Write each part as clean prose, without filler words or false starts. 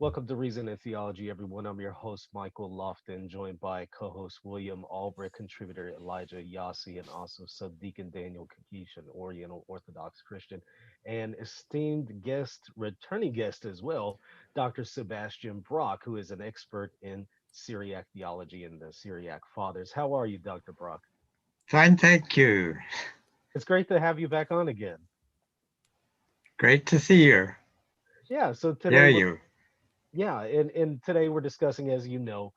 Welcome to Reason and Theology, everyone. I'm your host, Michael Lofton, joined by co-host William Albrecht, contributor Elijah Yasi, and also Subdeacon Daniel Kakish, an Oriental Orthodox Christian, and esteemed guest, returning guest as well, Dr. Sebastian Brock, who is an expert in Syriac theology and the Syriac Fathers. How are you, Dr. Brock? Fine, thank you. It's great to have you back on again. Great to see you. Yeah, so today Hear we're you. Yeah, and today we're discussing, as you know,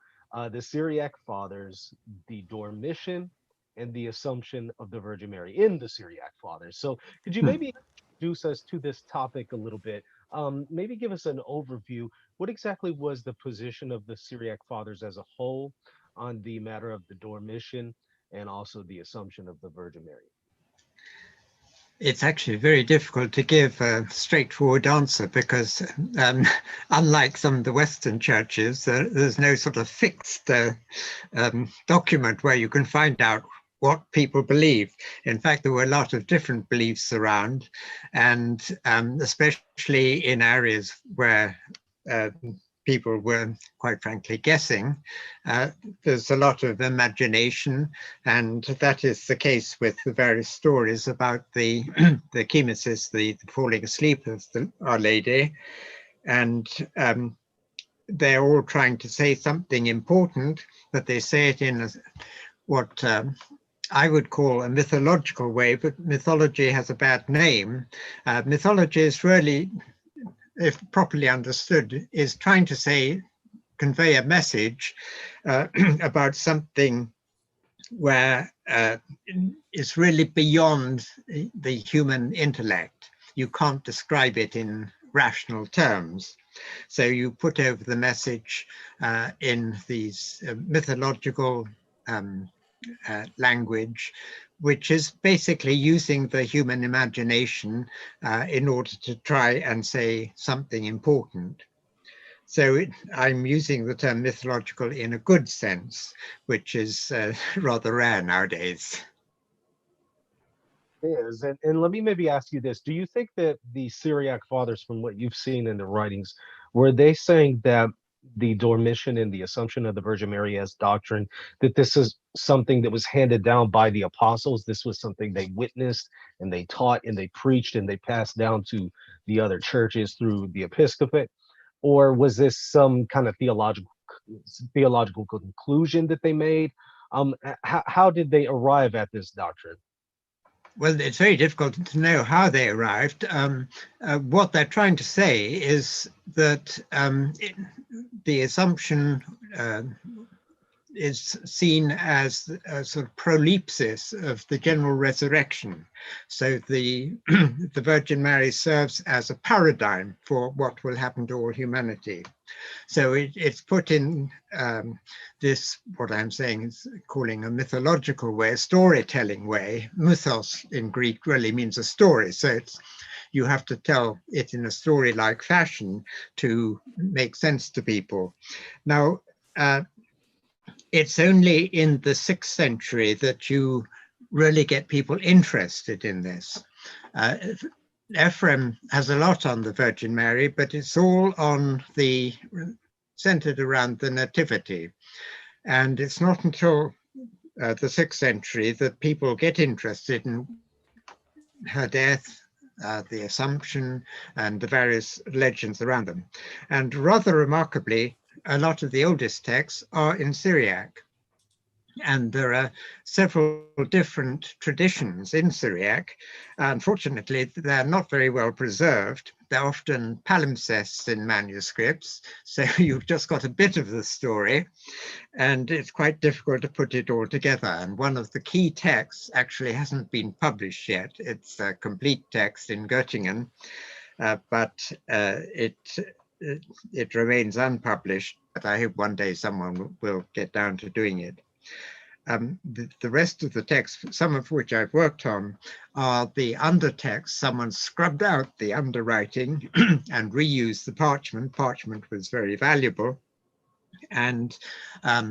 the Syriac Fathers, the Dormition and the Assumption of the Virgin Mary in the Syriac Fathers. So, could you Hmm. maybe introduce us to this topic a little bit? Maybe give us an overview. What exactly was the position of the Syriac Fathers as a whole on the matter of the Dormition and also the Assumption of the Virgin Mary? It's actually very difficult to give a straightforward answer because, um, unlike some of the Western churches, there's no sort of fixed document where you can find out what people believe. In fact, there were a lot of different beliefs around, and especially in areas where uh, people were, quite frankly, guessing. Uh, there's a lot of imagination, and that is the case with the various stories about the the chemesis, the falling asleep of Our Lady, and they're all trying to say something important, but they say it in what I would call a mythological way, but mythology has a bad name. Mythology is really, if properly understood, is trying to convey a message about something where it's really beyond the human intellect. You can't describe it in rational terms. So you put over the message in these mythological language, which is basically using the human imagination in order to try and say something important. So I'm using the term mythological in a good sense, which is rather rare nowadays. Is. And let me maybe ask you this. Do you think that the Syriac fathers, from what you've seen in the writings, were they saying that the Dormition and the Assumption of the Virgin Mary as doctrine, that this is something that was handed down by the apostles? This was something they witnessed and they taught and they preached and they passed down to the other churches through the episcopate? Or was this some kind of theological conclusion that they made? How did they arrive at this doctrine? Well, it's very difficult to know how they arrived. What they're trying to say is that the assumption is seen as a sort of prolepsis of the general resurrection. So the the Virgin Mary serves as a paradigm for what will happen to all humanity. So it's put in this, what I'm saying is calling a mythological way, a storytelling way. Mythos in Greek really means a story. So you have to tell it in a story-like fashion to make sense to people. Now, it's only in the 6th century that you really get people interested in this. Uh, Ephraim has a lot on the Virgin Mary, but it's all centered around the Nativity. And it's not until the 6th century that people get interested in her death, the Assumption, and the various legends around them. And rather remarkably, a lot of the oldest texts are in Syriac. And there are several different traditions in Syriac. Unfortunately, they're not very well preserved. They're often palimpsests in manuscripts, so you've just got a bit of the story, and it's quite difficult to put it all together. And one of the key texts actually hasn't been published yet. It's a complete text in Göttingen, but it remains unpublished. But I hope one day someone will get down to doing it. The rest of the text, some of which I've worked on, are the undertext. Someone scrubbed out the underwriting and reused the parchment. Parchment was very valuable. And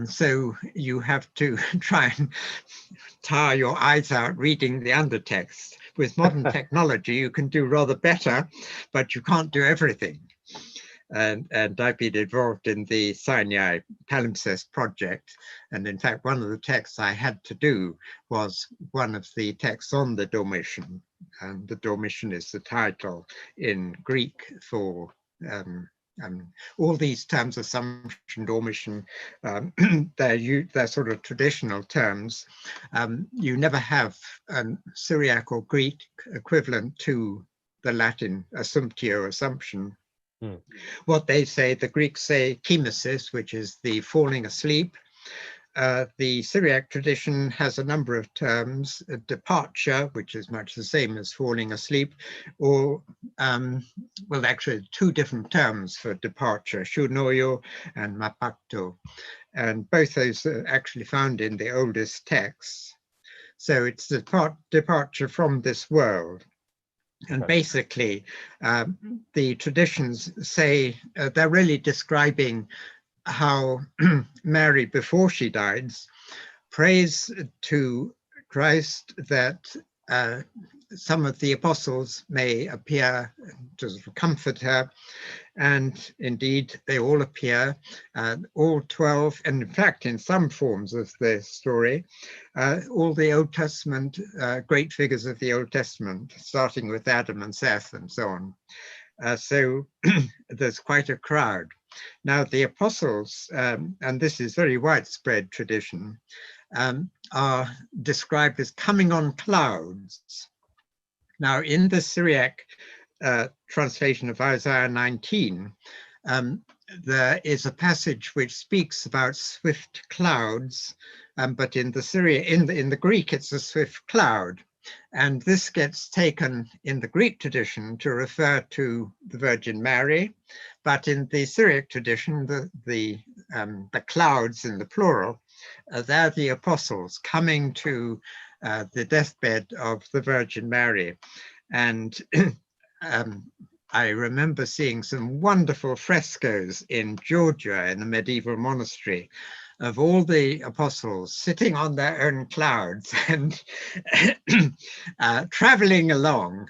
so you have to try and tire your eyes out reading the undertext. With modern technology, you can do rather better, but you can't do everything. and I've been involved in the Sinai palimpsest project. And in fact, one of the texts I had to do was one of the texts on the Dormition. And the Dormition is the title in Greek for all these terms, assumption, Dormition, they're sort of traditional terms. You never have a Syriac or Greek equivalent to the Latin assumptio, assumption. What they say, the Greeks say chemesis, which is the falling asleep. The Syriac tradition has a number of terms, departure, which is much the same as falling asleep, or, well, actually two different terms for departure, shunoyo and mapakto. And both those are actually found in the oldest texts. So it's the departure from this world. And basically, the traditions say they're really describing how Mary, before she dies, prays to Christ that some of the apostles may appear to sort of comfort her. And indeed, they all appear, all 12, and in fact, in some forms of the story, all the Old Testament, great figures of the Old Testament, starting with Adam and Seth and so on. So there's quite a crowd. Now, the apostles, and this is very widespread tradition, are described as coming on clouds. Now, in the Syriac translation of Isaiah 19, there is a passage which speaks about swift clouds, but in the Greek, it's a swift cloud. And this gets taken in the Greek tradition to refer to the Virgin Mary, but in the Syriac tradition, the clouds in the plural, they're the apostles coming to the deathbed of the Virgin Mary. And I remember seeing some wonderful frescoes in Georgia in a medieval monastery of all the apostles sitting on their own clouds and traveling along.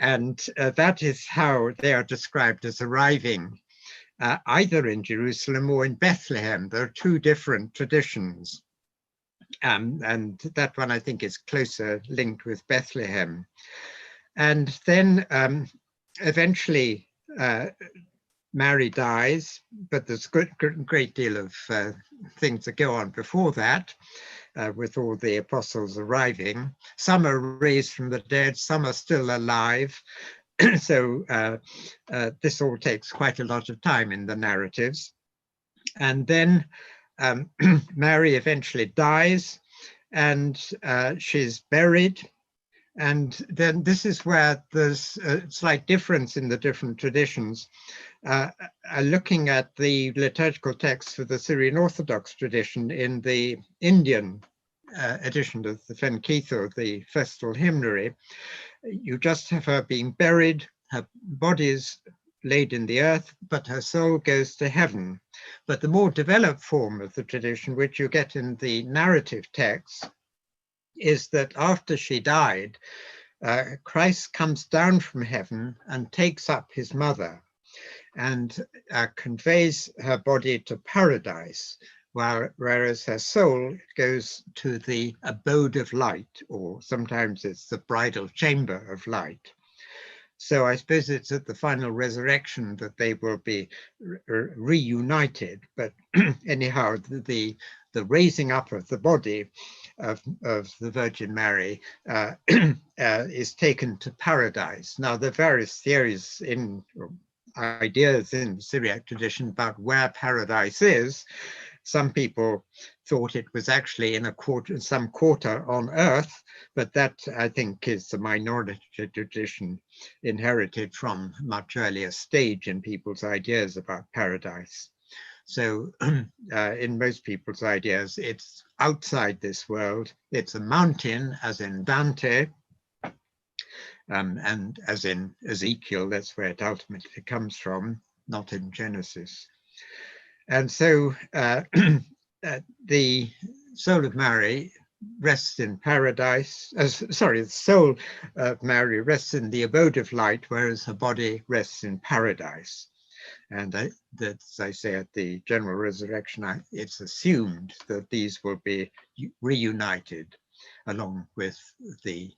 And that is how they are described as arriving either in Jerusalem or in Bethlehem. There are two different traditions. And that one I think is closer linked with Bethlehem. And then eventually Mary dies, but there's a great deal of things that go on before that, with all the apostles arriving. Some are raised from the dead, some are still alive. So this all takes quite a lot of time in the narratives. And then Mary eventually dies, and she's buried. And then this is where there's a slight difference in the different traditions. Looking at the liturgical text for the Syrian Orthodox tradition in the Indian edition of the Fenkitho, the festal hymnary, you just have her being buried, her body is laid in the earth, but her soul goes to heaven. But the more developed form of the tradition, which you get in the narrative text, is that after she died, Christ comes down from heaven and takes up his mother and conveys her body to paradise, whereas her soul goes to the abode of light, or sometimes it's the bridal chamber of light. So I suppose it's at the final resurrection that they will be reunited. But anyhow, the raising up of the body of the Virgin Mary is taken to paradise. Now, there are various theories ideas in the Syriac tradition about where paradise is. Some people thought it was actually in some quarter on earth, but that I think is the minority tradition inherited from a much earlier stage in people's ideas about paradise. So in most people's ideas, it's outside this world. It's a mountain, as in Dante, and as in Ezekiel, that's where it ultimately comes from, not in Genesis. And so the soul of Mary rests in paradise. The soul of Mary rests in the abode of light, whereas her body rests in paradise. And that, as I say, at the general resurrection, it's assumed that these will be reunited along with the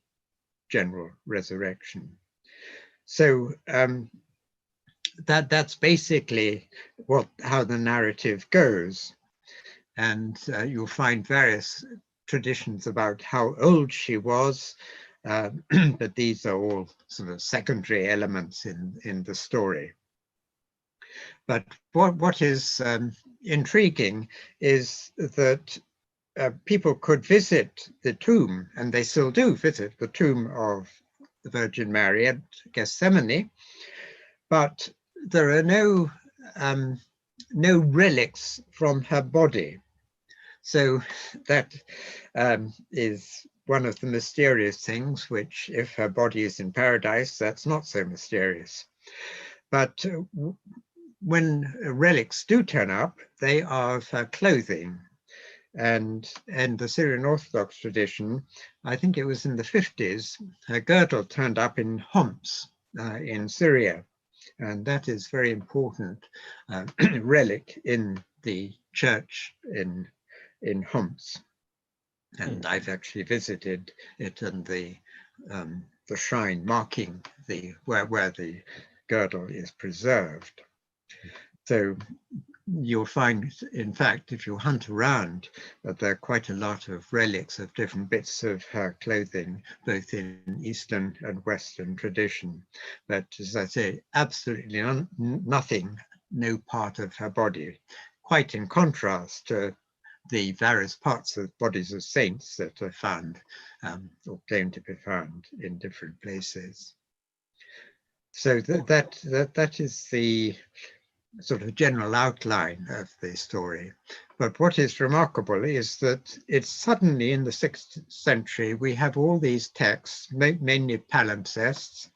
general resurrection. So that's basically how the narrative goes. And you'll find various traditions about how old she was, but these are all sort of secondary elements in the story. But what is intriguing is that people could visit the tomb, and they still do visit the tomb of the Virgin Mary at Gethsemane, but there are no relics from her body. So that is one of the mysterious things, which if her body is in paradise, that's not so mysterious. But when relics do turn up, they are of her clothing. And in the Syrian Orthodox tradition, I think it was in the 50s, her girdle turned up in Homs in Syria. And that is very important relic in the church in Homs. And I've actually visited it, and the shrine marking where the girdle is preserved. So you'll find, in fact, if you hunt around, that there are quite a lot of relics of different bits of her clothing, both in Eastern and Western tradition. But as I say, absolutely nothing, no part of her body, quite in contrast to the various parts of bodies of saints that are found or claim to be found in different places. So that is the sort of general outline of the story. But what is remarkable is that it's suddenly in the 6th century, we have all these texts, mainly palimpsests.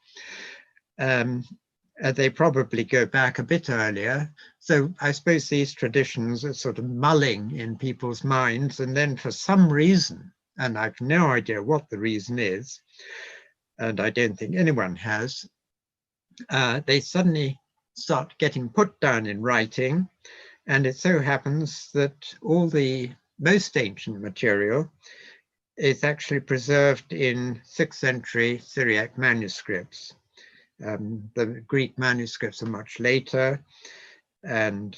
They probably go back a bit earlier. So I suppose these traditions are sort of mulling in people's minds, and then for some reason, and I've no idea what the reason is, and I don't think anyone has, they suddenly start getting put down in writing. And it so happens that all the most ancient material is actually preserved in 6th century Syriac manuscripts. The Greek manuscripts are much later, and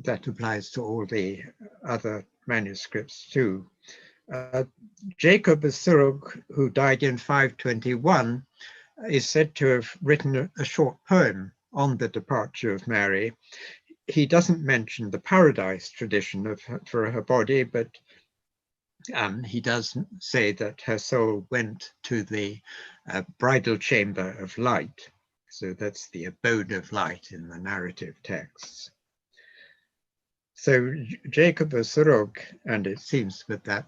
that applies to all the other manuscripts too. Jacob of Syriac, who died in 521, is said to have written a short poem on the departure of Mary. He doesn't mention the paradise tradition for her body, but he does say that her soul went to the bridal chamber of light. So that's the abode of light in the narrative texts. So Jacob of Syriac, and it seems that that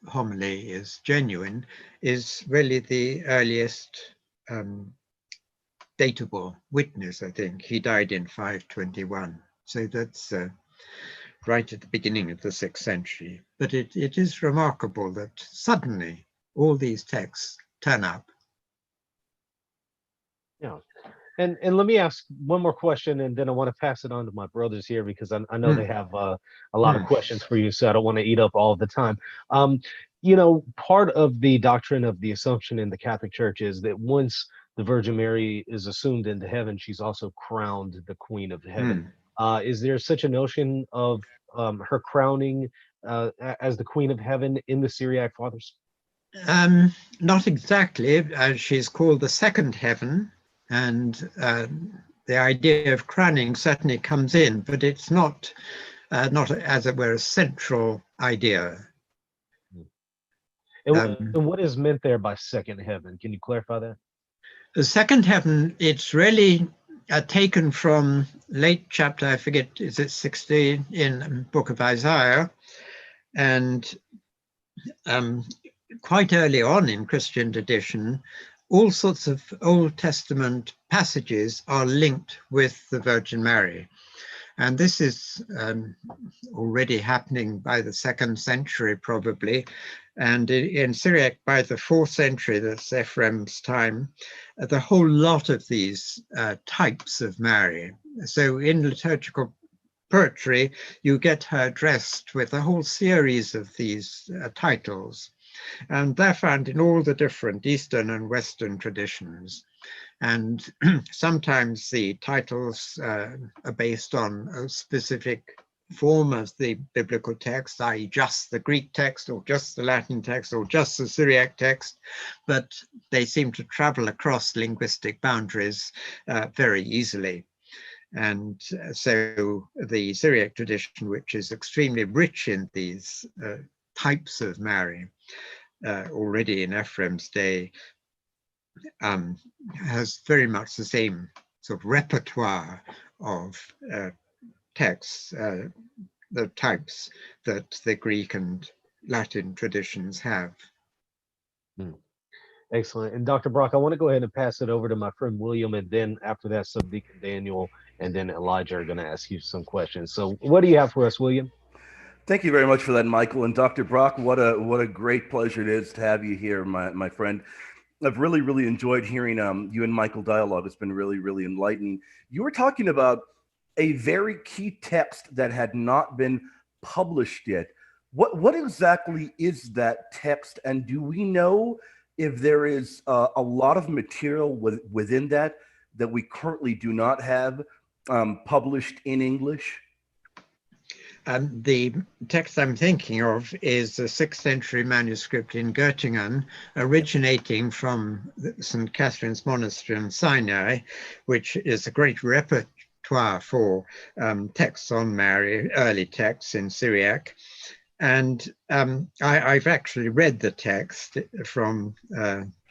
homily is genuine, is really the earliest datable witness, I think. He died in 521. So that's right at the beginning of the 6th century. But it is remarkable that suddenly all these texts turn up. Yeah. And let me ask one more question, and then I want to pass it on to my brothers here, because I know they have a lot of questions for you, so I don't want to eat up all of the time. You know, part of the doctrine of the Assumption in the Catholic Church is that once the Virgin Mary is assumed into heaven, she's also crowned the Queen of Heaven. Is there such a notion of her crowning as the Queen of Heaven in the Syriac Fathers? Not exactly. She's called the second heaven, and the idea of crowning certainly comes in, but it's not as it were a central idea. And what is meant there by second heaven? Can you clarify that? The second heaven, it's really taken from late chapter, I forget, is it 16 in Book of Isaiah, and quite early on in Christian tradition, all sorts of Old Testament passages are linked with the Virgin Mary. And this is already happening by the 2nd century, probably. And in Syriac, by the 4th century, that's Ephraim's time, the whole lot of these types of Mary, So in liturgical poetry, you get her dressed with a whole series of these titles. And they're found in all the different Eastern and Western traditions. And sometimes the titles are based on a specific form of the biblical text, i.e. just the Greek text or just the Latin text or just the Syriac text, but they seem to travel across linguistic boundaries very easily. And so the Syriac tradition, which is extremely rich in these types of Mary, already in Ephraim's day, has very much the same sort of repertoire of texts, the types that the Greek and Latin traditions have. Excellent. And Dr. Brock, I want to go ahead and pass it over to my friend William, and then after that, Subdeacon Daniel and then Elijah are going to ask you some questions. So what do you have for us, William? Thank you very much for that, Michael. And Dr. Brock, what a great pleasure it is to have you here, my friend. I've really enjoyed hearing you and Michael dialogue. It's been really enlightening. You were talking about a very key text that had not been published yet. What exactly is that text, and do we know if there is a lot of material within that we currently do not have published in English? The text I'm thinking of is a 6th century manuscript in Göttingen, originating from St. Catherine's Monastery in Sinai, which is a great repertoire for texts on Mary, early texts in Syriac. And I've actually read the text from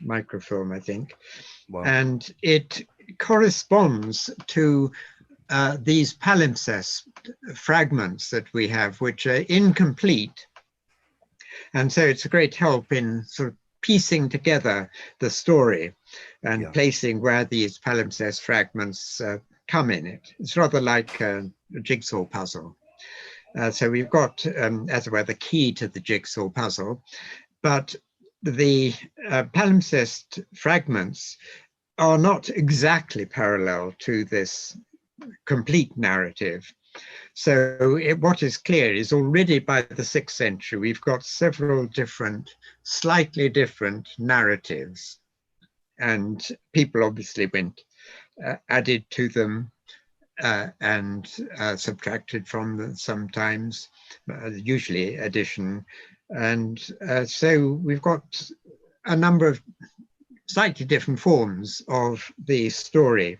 microfilm, I think. Wow. And it corresponds to these palimpsest fragments that we have, which are incomplete. And so it's a great help in sort of piecing together the story and placing where these palimpsest fragments come in it. It's rather like a jigsaw puzzle. So we've got, as it were, the key to the jigsaw puzzle, but the palimpsest fragments are not exactly parallel to this complete narrative. So what is clear is already by the 6th century, we've got several different, slightly different narratives. And people obviously went, added to them and subtracted from them sometimes, usually addition. And so we've got a number of slightly different forms of the story,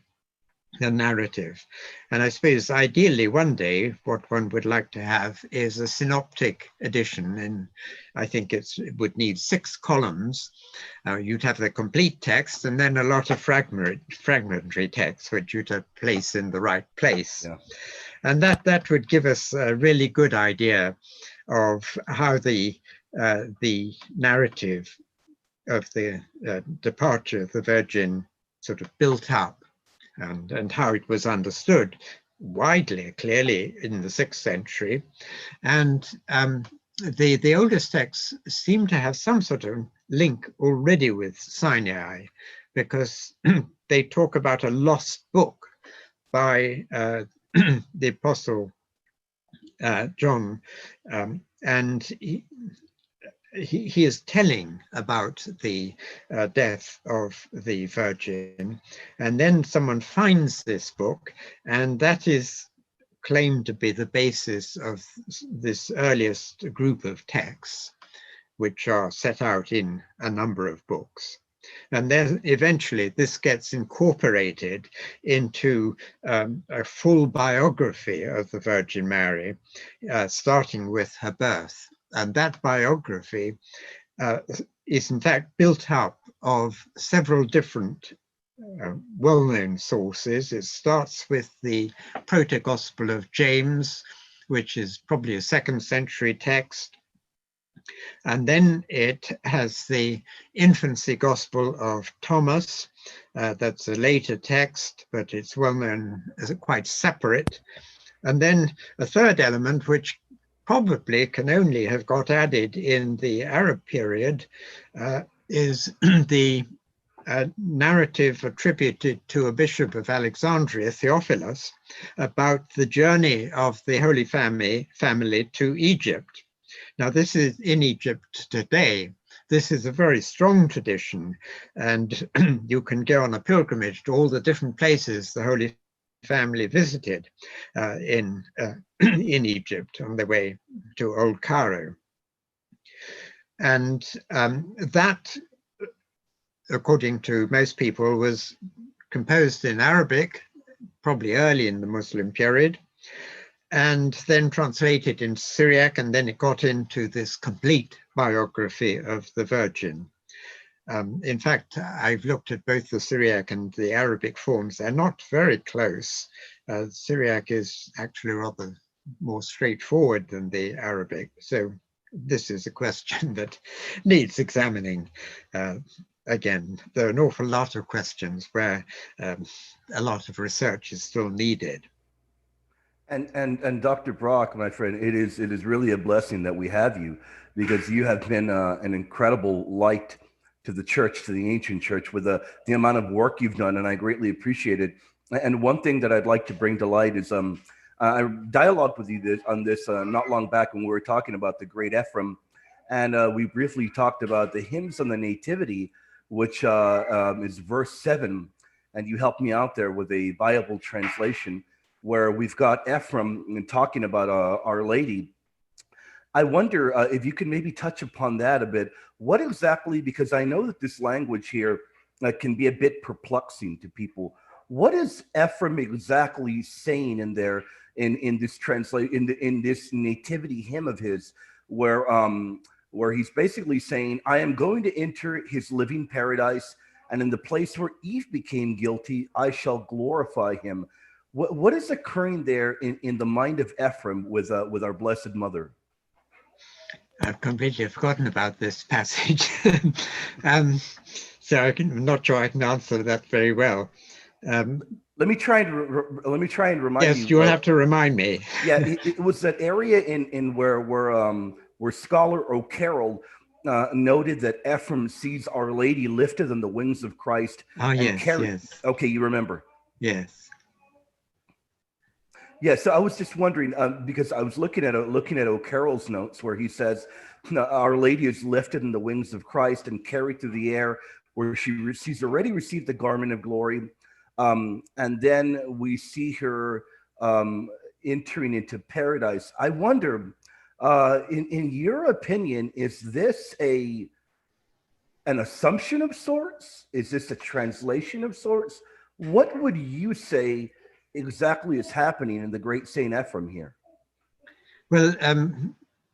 the narrative. And I suppose ideally one day what one would like to have is a synoptic edition, and I think it would need 6 columns. You'd have the complete text and then a lot of fragmentary text which you'd place in the right place. Yeah. And that would give us a really good idea of how the narrative of the departure of the Virgin sort of built up, and how it was understood widely, clearly in the 6th century. And the oldest texts seem to have some sort of link already with Sinai, because they talk about a lost book by the Apostle John, and he is telling about the death of the Virgin, and then someone finds this book, and that is claimed to be the basis of this earliest group of texts, which are set out in a number of books. And then eventually this gets incorporated into a full biography of the Virgin Mary, starting with her birth. And that biography is in fact built up of several different well-known sources. It starts with the Proto-Gospel of James, which is probably a 2nd century text. And then it has the Infancy Gospel of Thomas. That's a later text, but it's well known as quite separate. And then a third element, which probably can only have got added in the Arab period, is the a narrative attributed to a bishop of Alexandria, Theophilus, about the journey of the Holy Family to Egypt. Now, this is in Egypt today. This is a very strong tradition, and you can go on a pilgrimage to all the different places the Holy Family visited in Egypt on their way to Old Cairo. And that, according to most people, was composed in Arabic, probably early in the Muslim period, and then translated in Syriac, and then it got into this complete biography of the Virgin. In fact, I've looked at both the Syriac and the Arabic forms. They're not very close. Syriac is actually rather more straightforward than the Arabic. So this is a question that needs examining. Again, there are an awful lot of questions where a lot of research is still needed. And Dr. Brock, my friend, it is really a blessing that we have you, because you have been an incredible light to the church, to the ancient church, with the amount of work you've done, and I greatly appreciate it. And one thing that I'd like to bring to light is I dialogued with you on this not long back when we were talking about the great Ephraim, and we briefly talked about the hymns on the Nativity, which is verse 7, and you helped me out there with a Bible translation where we've got Ephraim talking about Our Lady. I wonder if you can maybe touch upon that a bit. What exactly, because I know that this language here can be a bit perplexing to people. What is Ephraim exactly saying in there in this in this nativity hymn of his, where he's basically saying, I am going to enter his living paradise, and in the place where Eve became guilty, I shall glorify him. What is occurring there in the mind of Ephraim with our Blessed Mother? I've completely forgotten about this passage, so I'm not sure I can answer that very well. Let me try and remind you. Yes, you'll have to remind me. Yeah, it was that area in where Scholar O'Carroll noted that Ephraim sees Our Lady lifted on the wings of Christ. Oh, yes, yes. Okay, you remember? Yes. Yeah, so I was just wondering because I was looking at O'Carroll's notes where he says, Our Lady is lifted in the wings of Christ and carried through the air, where she's already received the garment of glory, and then we see her entering into paradise. I wonder, in your opinion, is this an assumption of sorts? Is this a translation of sorts? What would you say exactly is happening in the great Saint Ephraim here? Well,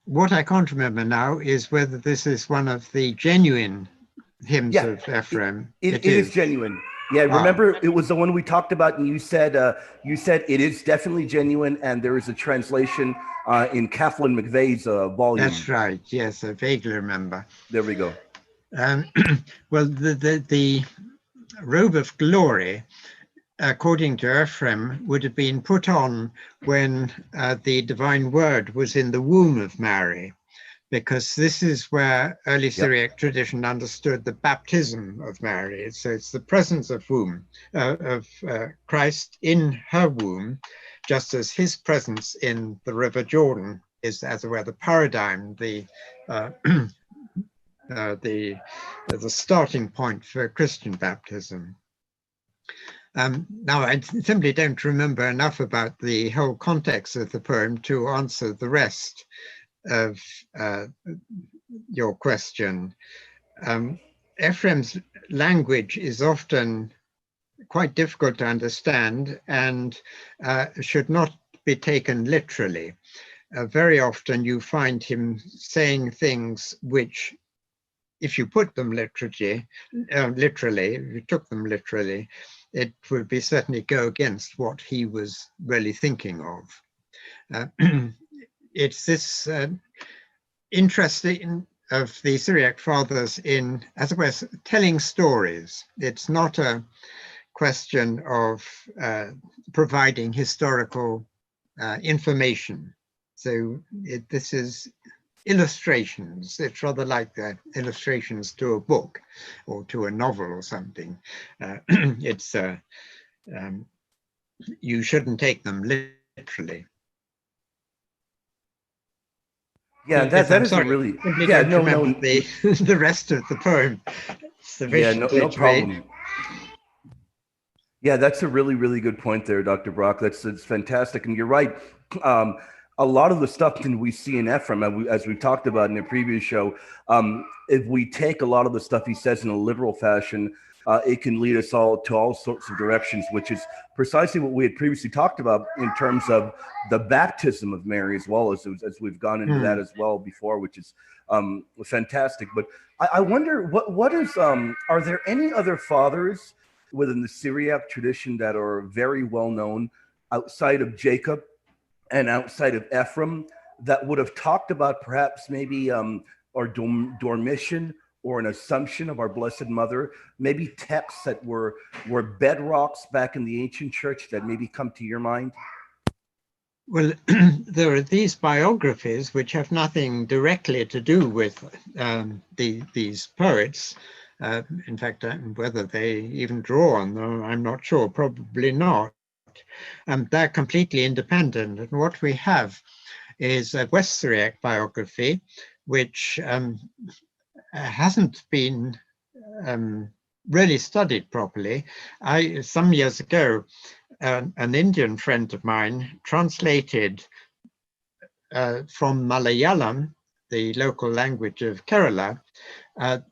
what I can't remember now is whether this is one of the genuine hymns of Ephraim. It is genuine. Yeah, remember it was the one we talked about, and you said it is definitely genuine, and there is a translation in Kathleen McVeigh's volume. That's right. Yes, I vaguely remember. There we go. Well, the robe of glory, according to Ephraim, would have been put on when the divine word was in the womb of Mary, because this is where early Syriac tradition understood the baptism of Mary. So it's the presence of Christ in her womb, just as his presence in the River Jordan is, as it were, the paradigm, the starting point for Christian baptism. Now, I simply don't remember enough about the whole context of the poem to answer the rest of your question. Ephraim's language is often quite difficult to understand and should not be taken literally. Very often you find him saying things which, if you put them literally, if you took them literally, it would be certainly go against what he was really thinking of. It's this interesting of the Syriac Fathers in, as it were, telling stories. It's not a question of providing historical information. So this is illustrations. It's rather like the illustrations to a book or to a novel or something. It's you shouldn't take them literally. Yeah, Yes, that I'm is a sorry. really, Simply yeah, don't no, remember no, the the rest of the poem yeah, no, sufficiently no to read. problem. Yeah, that's a really, really good point there, Dr. Brock. It's fantastic, and you're right. Um, a lot of the stuff that we see in Ephraim, as we talked about in the previous show, if we take a lot of the stuff he says in a literal fashion, it can lead us all to all sorts of directions, which is precisely what we had previously talked about in terms of the baptism of Mary, as well as we've gone into that as well before, which is fantastic. But I wonder what is are there any other fathers within the Syriac tradition that are very well known outside of Jacob and outside of Ephraim that would have talked about perhaps maybe our dormition or an assumption of our Blessed Mother, maybe texts that were bedrocks back in the ancient church that maybe come to your mind? Well, there are these biographies which have nothing directly to do with these poets. In fact, whether they even draw on them, I'm not sure, probably not. They're completely independent. And what we have is a West Syriac biography, which hasn't been really studied properly. Some years ago, an Indian friend of mine translated from Malayalam, the local language of Kerala,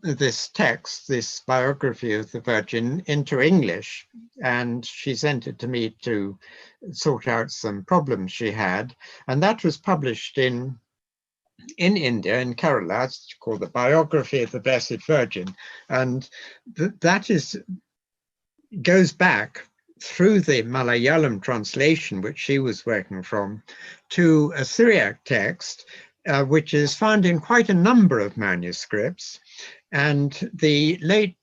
this text, this biography of the Virgin, into English. And she sent it to me to sort out some problems she had. And that was published in India, in Kerala. It's called the Biography of the Blessed Virgin. And that goes back through the Malayalam translation, which she was working from, to a Syriac text, which is found in quite a number of manuscripts. And the late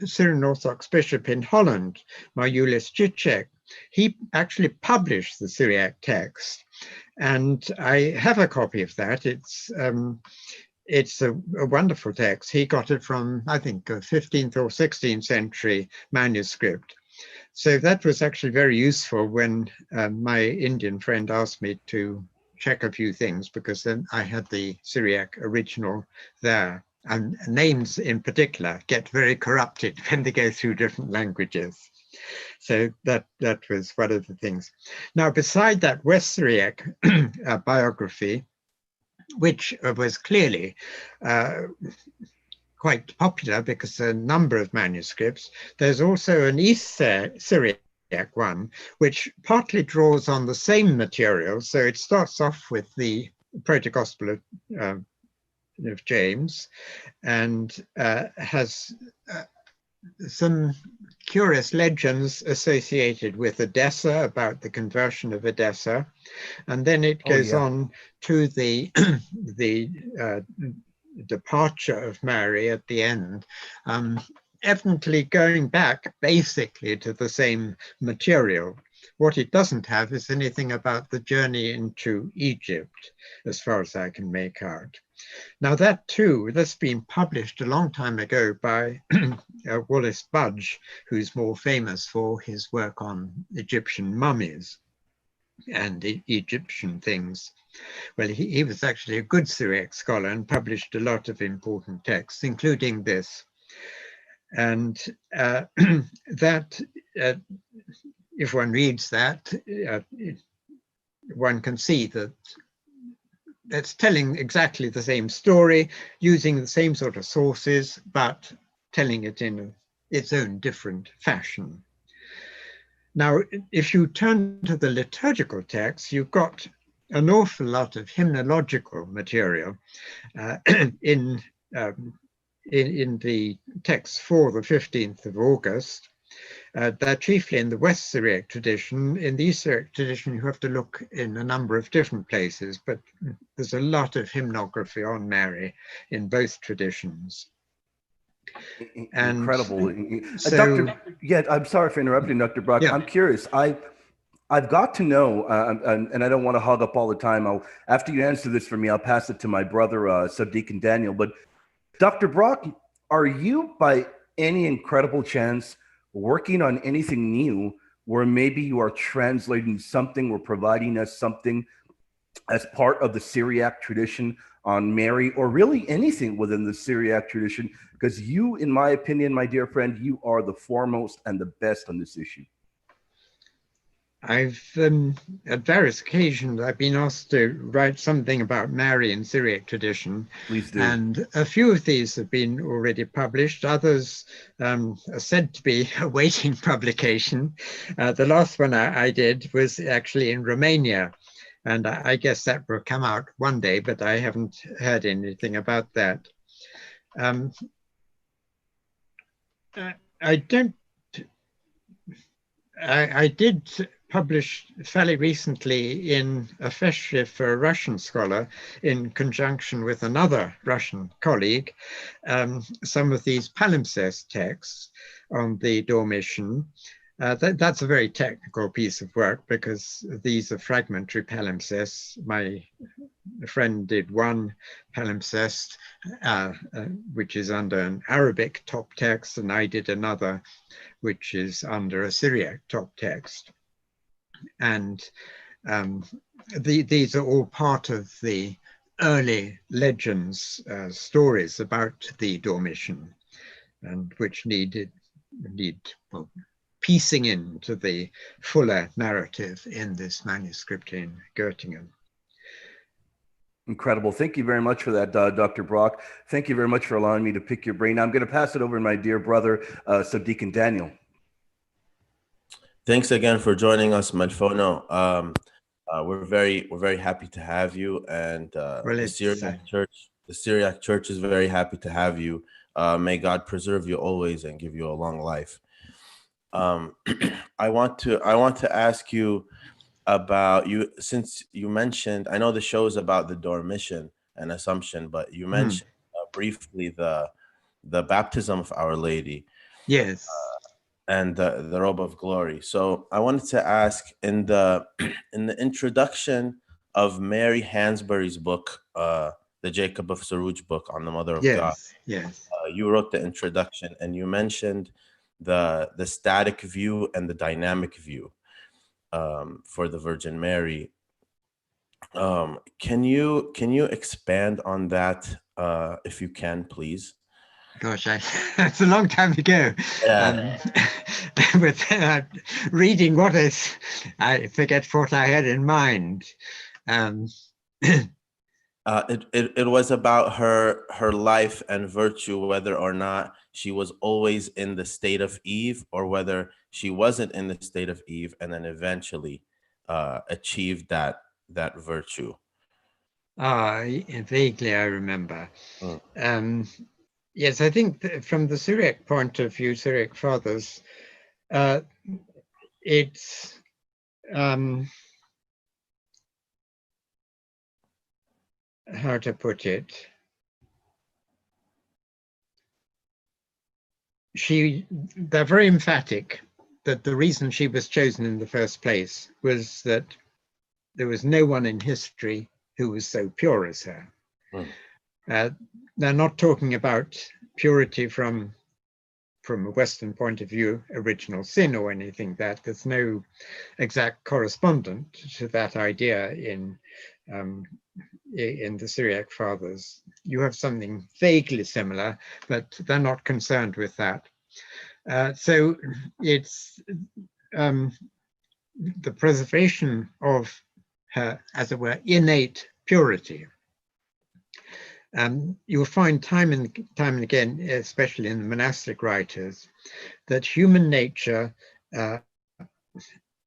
Syrian Orthodox bishop in Holland, Marjulis Cicek, he actually published the Syriac text. And I have a copy of that. It's a wonderful text. He got it from, I think, a 15th or 16th century manuscript. So that was actually very useful when my Indian friend asked me to check a few things, because then I had the Syriac original there. And names in particular get very corrupted when they go through different languages. So that was one of the things. Now, beside that West Syriac biography, which was clearly quite popular because a number of manuscripts, there's also an East Syriac one, which partly draws on the same material. So it starts off with the Proto-Gospel of James, and has some curious legends associated with Edessa, about the conversion of Edessa. And then it goes on to the departure of Mary at the end, evidently going back basically to the same material. What it doesn't have is anything about the journey into Egypt, as far as I can make out. Now that too, that's been published a long time ago by Wallace Budge, who's more famous for his work on Egyptian mummies and Egyptian things. Well, he was actually a good Syriac scholar and published a lot of important texts, including this. And that, if one reads that, one can see that it's telling exactly the same story, using the same sort of sources, but telling it in its own different fashion. Now, if you turn to the liturgical text, you've got an awful lot of hymnological material in the text for the 15th of August. They're chiefly in the West Syriac tradition. In the East Syriac tradition, you have to look in a number of different places, but there's a lot of hymnography on Mary in both traditions. Incredible. So, I'm sorry for interrupting, Dr. Brock. yeah. I'm curious. I've got to know, and I don't want to hog up all the time. After you answer this for me, I'll pass it to my brother, Subdeacon Daniel. But Dr. Brock, are you by any incredible chance working on anything new where maybe you are translating something or providing us something as part of the Syriac tradition on Mary, or really anything within the Syriac tradition? Because you, in my opinion, my dear friend, you are the foremost and the best on this issue. I've, at various occasions, I've been asked to write something about Mary in Syriac tradition. Please do. And a few of these have been already published. Others are said to be awaiting publication. The last one I did was actually in Romania. And I guess that will come out one day, but I haven't heard anything about that. I did publish fairly recently in a fellowship for a Russian scholar in conjunction with another Russian colleague, some of these palimpsest texts on the Dormition. That's a very technical piece of work because these are fragmentary palimpsests. My friend did one palimpsest, which is under an Arabic top text, and I did another, which is under a Syriac top text. And these are all part of the early legends, stories about the Dormition, and which need well, piecing into the fuller narrative in this manuscript in Göttingen. Incredible. Thank you very much for that, Dr. Brock. Thank you very much for allowing me to pick your brain. I'm going to pass it over to my dear brother, Subdeacon Daniel. Thanks again for joining us, Malfono. We're very happy to have you, and the Syriac Church is very happy to have you. May God preserve you always and give you a long life. I want to ask you about you, since you mentioned, I know the show is about the Dormition and Assumption, but you mentioned briefly the baptism of Our Lady. Yes. And the robe of glory. So I wanted to ask, in the introduction of Mary Hansberry's book, the Jacob of Saruj book on the Mother of God, you wrote the introduction, and you mentioned the static view and the dynamic view for the Virgin Mary. Can you expand on that, if you can, please? Gosh, that's a long time ago. Yeah. With reading what is, I forget what I had in mind. It was about her life and virtue, whether or not she was always in the state of Eve, or whether she wasn't in the state of Eve and then eventually achieved that virtue. Vaguely I remember. Yes, I think from the Syriac point of view, Syriac Fathers, it's how to put it, they're very emphatic that the reason she was chosen in the first place was that there was no one in history who was so pure as her. They're not talking about purity from a Western point of view, original sin or anything that. There's no exact correspondent to that idea in the Syriac Fathers. You have something vaguely similar, but they're not concerned with that. So it's the preservation of her, as it were, innate purity. You'll find time and again, especially in the monastic writers, that human nature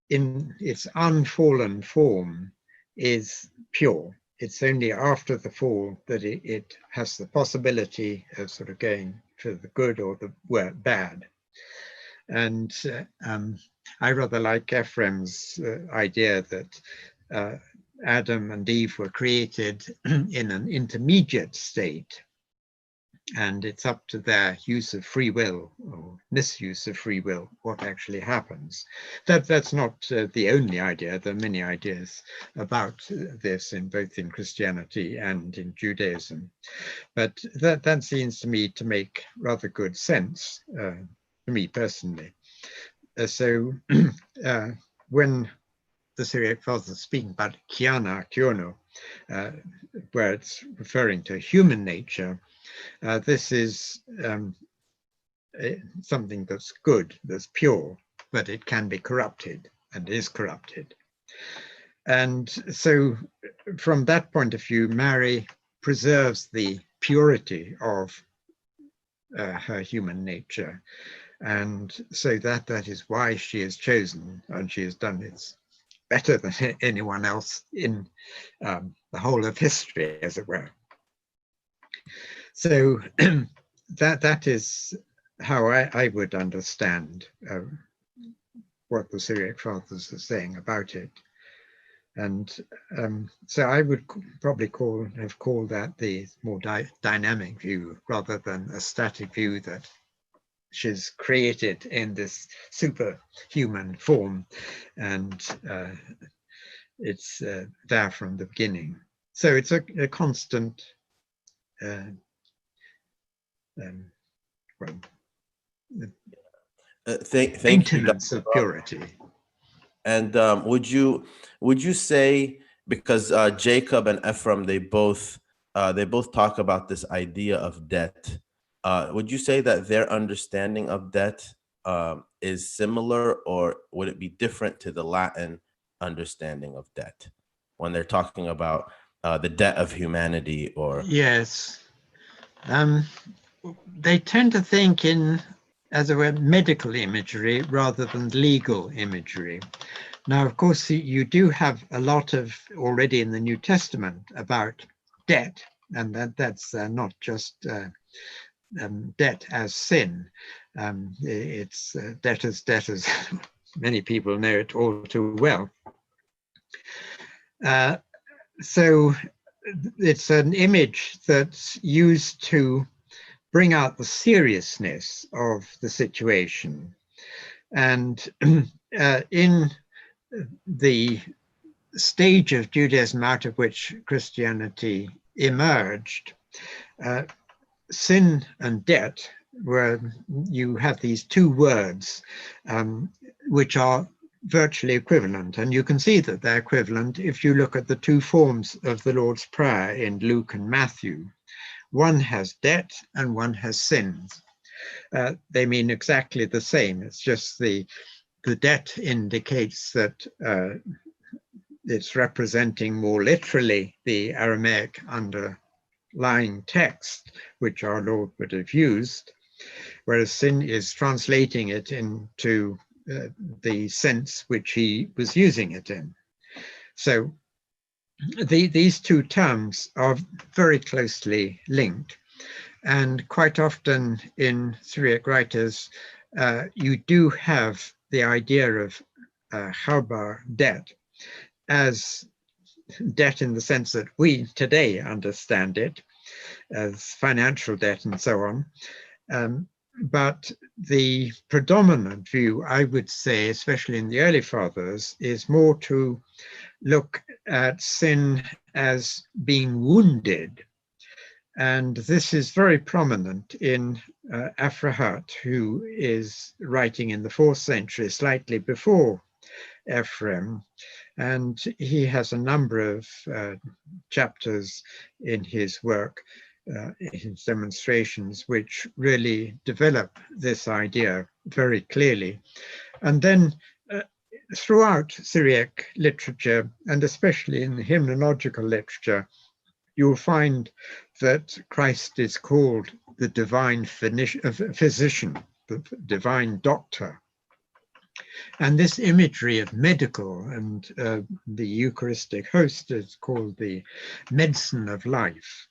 in its unfallen form is pure. It's only after the fall that it has the possibility of sort of going for the good or the bad. And I rather like Ephraim's idea that Adam and Eve were created in an intermediate state, and it's up to their use of free will or misuse of free will what actually happens. That's not the only idea. There are many ideas about this both in Christianity and in Judaism, but that seems to me to make rather good sense to me personally. So when the Syriac Fathers speaking about kiana, kiono, where it's referring to human nature, this is something that's good, that's pure, but it can be corrupted and is corrupted. And so from that point of view, Mary preserves the purity of her human nature. And so that is why she is chosen, and she has done it better than anyone else in the whole of history, as it were. So that is how I would understand what the Syriac Fathers are saying about it. And so I would probably have called that the more dynamic view rather than a static view that she's created in this superhuman form and it's there from the beginning. So it's a constant maintenance of purity. And would you say, because Jacob and Ephraim, they both talk about this idea of debt, would you say that their understanding of debt is similar, or would it be different to the Latin understanding of debt when they're talking about the debt of humanity? Or yes, they tend to think in, as it were, medical imagery rather than legal imagery. Now, of course, you do have a lot of already in the New Testament about debt, and that's not just debt as sin. It's debt as many people know it all too well. So it's an image that's used to bring out the seriousness of the situation. And in the stage of Judaism out of which Christianity emerged, sin and debt, where you have these two words which are virtually equivalent, and you can see that they're equivalent if you look at the two forms of the Lord's Prayer in Luke and Matthew. One has debt and one has sins. They mean exactly the same. It's just the debt indicates that it's representing more literally the Aramaic underlying text, which our Lord would have used, whereas sin is translating it into the sense which he was using it in. So these two terms are very closely linked, and quite often in Syriac writers you do have the idea of harbar, debt, as debt in the sense that we today understand it as financial debt and so on. But the predominant view, I would say, especially in the early fathers, is more to look at sin as being wounded. And this is very prominent in Ephraims, who is writing in the 4th century, slightly before Ephraim. And he has a number of chapters in his work, his demonstrations, which really develop this idea very clearly. And then throughout Syriac literature, and especially in hymnological literature, you'll find that Christ is called the divine physician, the divine doctor. And this imagery of medical and the Eucharistic host is called the medicine of life.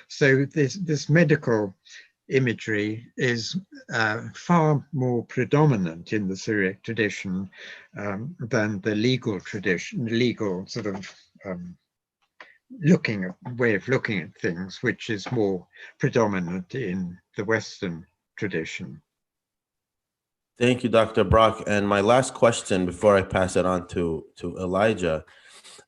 So this medical imagery is far more predominant in the Syriac tradition than the legal tradition, legal sort of way of looking at things, which is more predominant in the Western tradition. Thank you, Dr. Brock. And my last question before I pass it on to Elijah,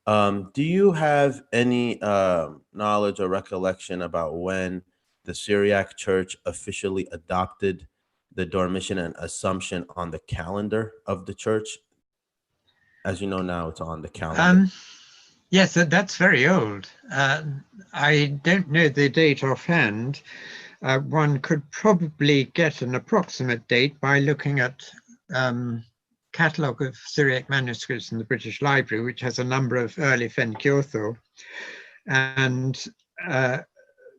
do you have any knowledge or recollection about when the Syriac Church officially adopted the Dormition and Assumption on the calendar of the church? As you know now, it's on the calendar. Yes, that's very old. I don't know the date offhand. One could probably get an approximate date by looking at catalogue of Syriac manuscripts in the British Library, which has a number of early Fenkiortho. And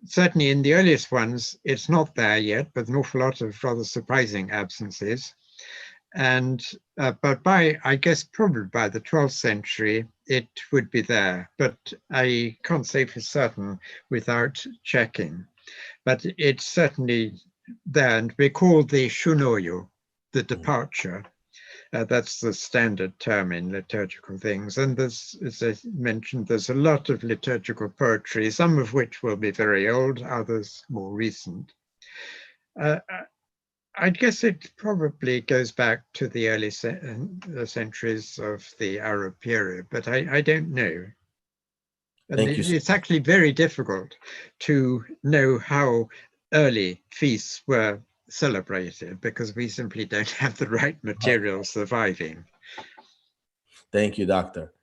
certainly in the earliest ones, it's not there yet, but an awful lot of rather surprising absences. And but I guess probably by the 12th century, it would be there, but I can't say for certain without checking. But it's certainly there, and we call the shunoyo, the departure. That's the standard term in liturgical things. And there's, as I mentioned, there's a lot of liturgical poetry, some of which will be very old, others more recent. I guess it probably goes back to the early centuries of the Arab period, but I don't know. And it's actually very difficult to know how early feasts were celebrated because we simply don't have the right material surviving. Thank you, Doctor.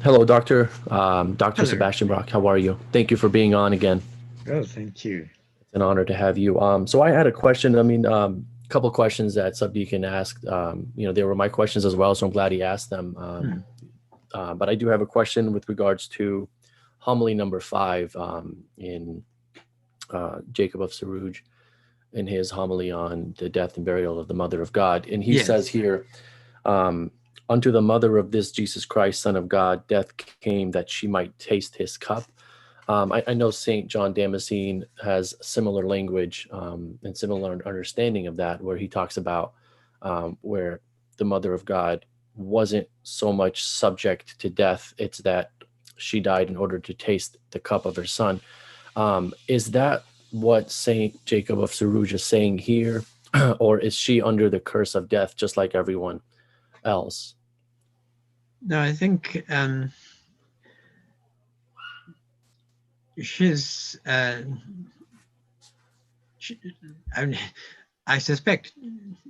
Hello, Doctor. Dr. Hello. Sebastian Brock, how are you? Thank you for being on again. Oh, thank you. It's an honor to have you. So I had a question. I mean, a couple of questions that Subdeacon asked. They were my questions as well, so I'm glad he asked them. But I do have a question with regards to homily number 5 in Jacob of Saruj, in his homily on the death and burial of the Mother of God. And he says here, unto the mother of this Jesus Christ, Son of God, death came that she might taste his cup. I know St. John Damascene has similar language and similar understanding of that, where he talks about where the Mother of God wasn't so much subject to death, it's that she died in order to taste the cup of her son. Is that what St. Jacob of Saruj is saying here, or is she under the curse of death just like everyone else? No, I think I suspect,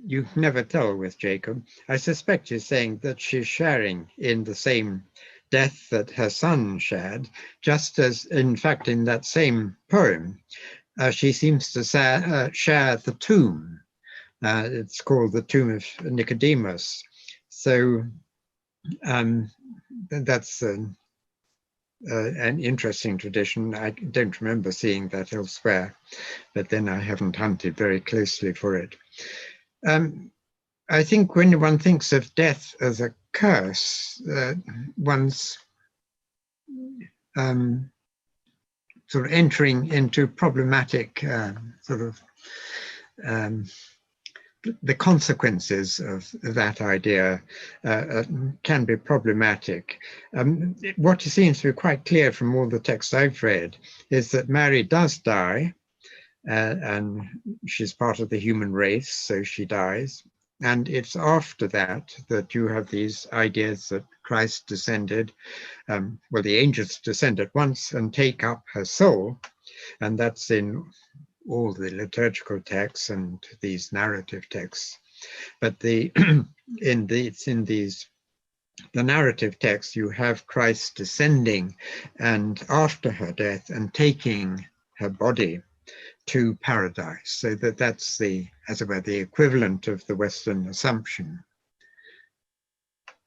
you can never tell with Jacob, I suspect she's saying that she's sharing in the same death that her son shared, just as, in fact, in that same poem, she seems to share the tomb. It's called the Tomb of Nicodemus. So that's an interesting tradition. I don't remember seeing that elsewhere, but then I haven't hunted very closely for it. I think when one thinks of death as a curse, one's sort of entering into problematic the consequences of that idea can be problematic. What seems to be quite clear from all the texts I've read is that Mary does die, and she's part of the human race, so she dies. And it's after that that you have these ideas that Christ descended, well, the angels descend at once and take up her soul, and that's in all the liturgical texts and these narrative texts. But in the narrative texts, you have Christ descending and after her death and taking her body to paradise. So that's as it were, the equivalent of the Western Assumption.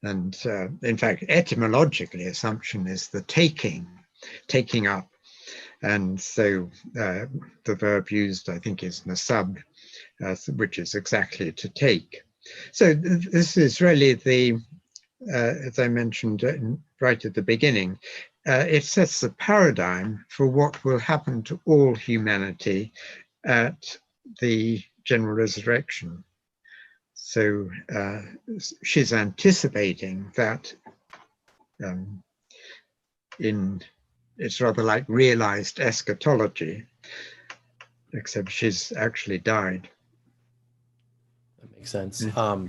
And in fact, etymologically, Assumption is the taking up. And so the verb used, I think, is nasab, which is exactly to take. So this is really as I mentioned right at the beginning, it sets the paradigm for what will happen to all humanity at the general resurrection. So she's anticipating that it's rather like realized eschatology, except she's actually died. That makes sense.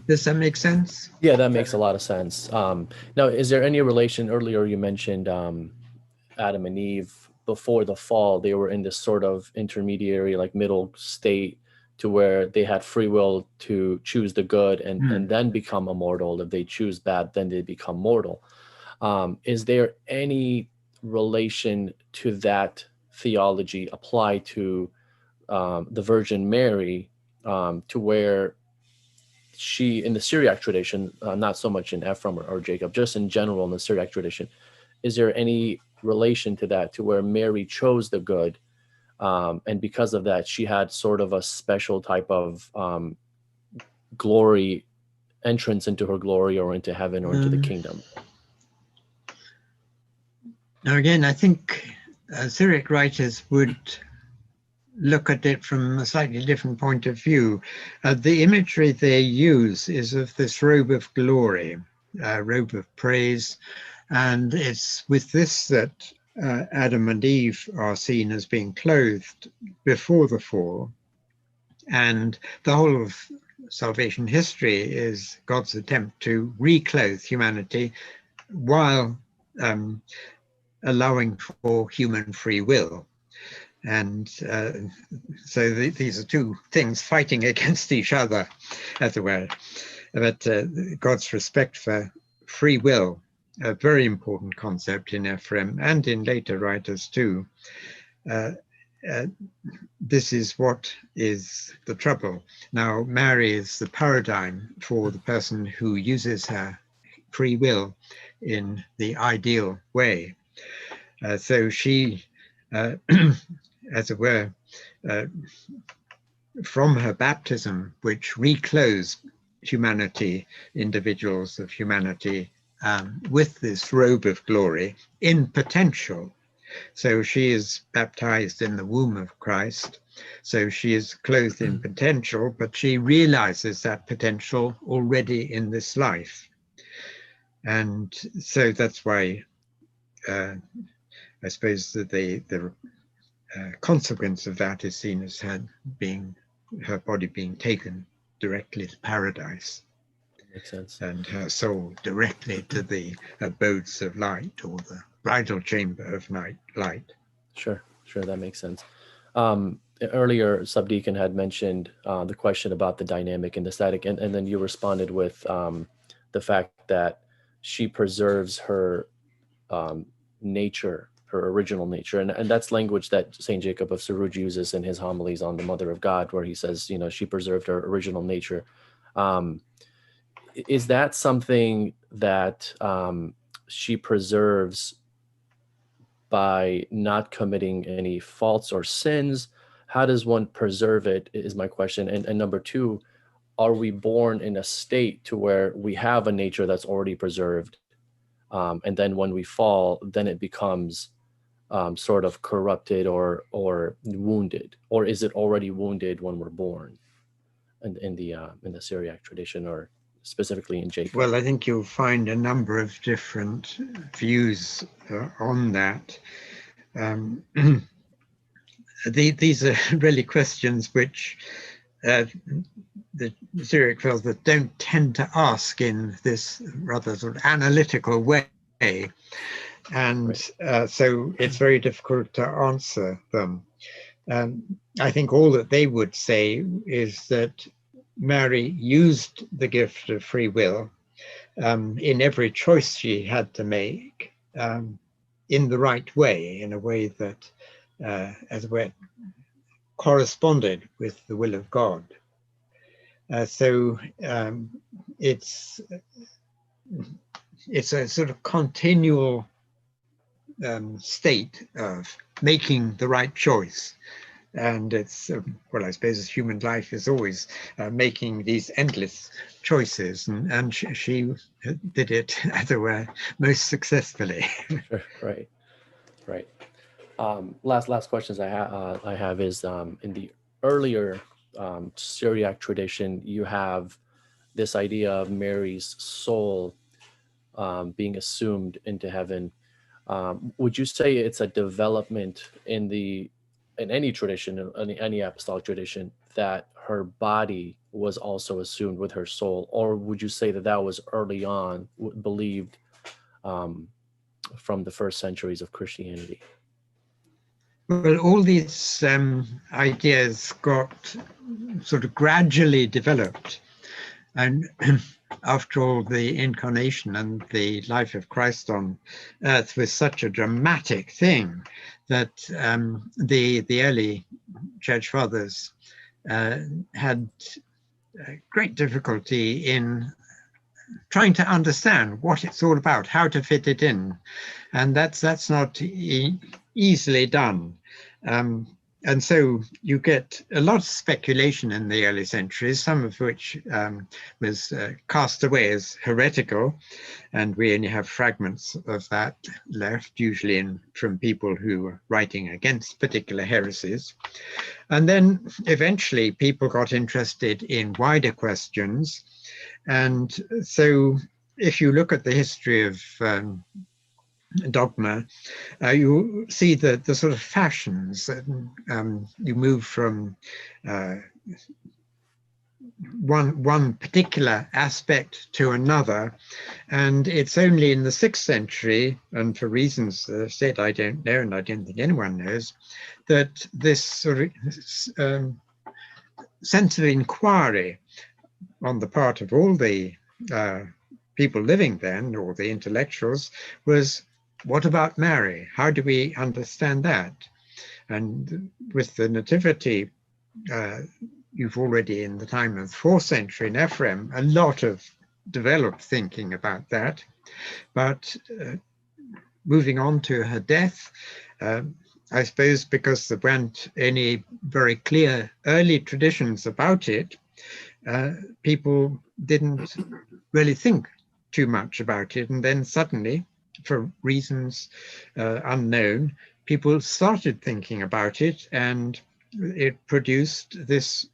Does that make sense? Yeah, that makes a lot of sense. Now, is there any relation? Earlier, you mentioned Adam and Eve. Before the fall, they were in this sort of intermediary, like middle state, to where they had free will to choose the good and then become immortal. If they choose bad, then they become mortal. Is there any relation to that theology applied to the Virgin Mary, to where she, in the Syriac tradition, not so much in Ephraim or Jacob, just in general in the Syriac tradition, is there any relation to that, to where Mary chose the good, and because of that, she had sort of a special type of glory, entrance into her glory or into heaven or into the kingdom? Now again, I think Syriac writers would look at it from a slightly different point of view. The imagery they use is of this robe of glory, robe of praise, and it's with this that Adam and Eve are seen as being clothed before the fall. And the whole of salvation history is God's attempt to reclothe humanity while allowing for human free will. And so these are two things fighting against each other, as it were. But God's respect for free will, a very important concept in Ephraim and in later writers too. This is what is the trouble. Now, Mary is the paradigm for the person who uses her free will in the ideal way. So she, as it were, from her baptism, which reclothes humanity, individuals of humanity, with this robe of glory in potential. So she is baptized in the womb of Christ. So she is clothed in potential, but she realizes that potential already in this life. And so that's why I suppose that the consequence of that is seen as her body being taken directly to paradise. Makes sense. And her soul directly to the abodes of light, or the bridal chamber of light. Sure, that makes sense. Earlier, Subdeacon had mentioned the question about the dynamic and the static, and then you responded with the fact that she preserves her nature, her original nature. And that's language that St. Jacob of Saruj uses in his homilies on the Mother of God, where he says, she preserved her original nature. Is that something that she preserves by not committing any faults or sins? How does one preserve it, is my question. And number two, are we born in a state to where we have a nature that's already preserved, and then when we fall, then it becomes sort of corrupted or wounded? Or is it already wounded when we're born in the Syriac tradition, or specifically in Jacob? Well, I think you'll find a number of different views on that. These are really questions which the Syriac Fathers don't tend to ask in this rather sort of analytical way. And so it's very difficult to answer them. I think all that they would say is that Mary used the gift of free will in every choice she had to make in the right way, in a way that, as it were, corresponded with the will of God. So it's a sort of continual state of making the right choice. And it's, well, I suppose human life is always making these endless choices, and she did it, as it were, most successfully. Sure, right. Last questions I have is in the earlier Syriac tradition, you have this idea of Mary's soul being assumed into heaven, would you say it's a development in any tradition, in any apostolic tradition, that her body was also assumed with her soul? Or would you say that that was early on believed from the first centuries of Christianity? Well, all these ideas got sort of gradually developed. And after all, the incarnation and the life of Christ on earth was such a dramatic thing that the early church fathers had great difficulty in trying to understand what it's all about, how to fit it in. And that's not easily done. And so you get a lot of speculation in the early centuries, some of which was cast away as heretical, and we only have fragments of that left, usually from people who were writing against particular heresies. And then eventually people got interested in wider questions. And so if you look at the history of dogma, you see the sort of fashions. You move from one particular aspect to another, and it's only in the 6th century, and for reasons that I said I don't know, and I don't think anyone knows, that this sort of sense of inquiry on the part of all the people living then, or the intellectuals, was, what about Mary? How do we understand that? And with the Nativity, you've already in the time of the 4th century in Ephraim, a lot of developed thinking about that. But moving on to her death, I suppose because there weren't any very clear early traditions about it, people didn't really think too much about it. And then suddenly, for reasons unknown, people started thinking about it, and it produced this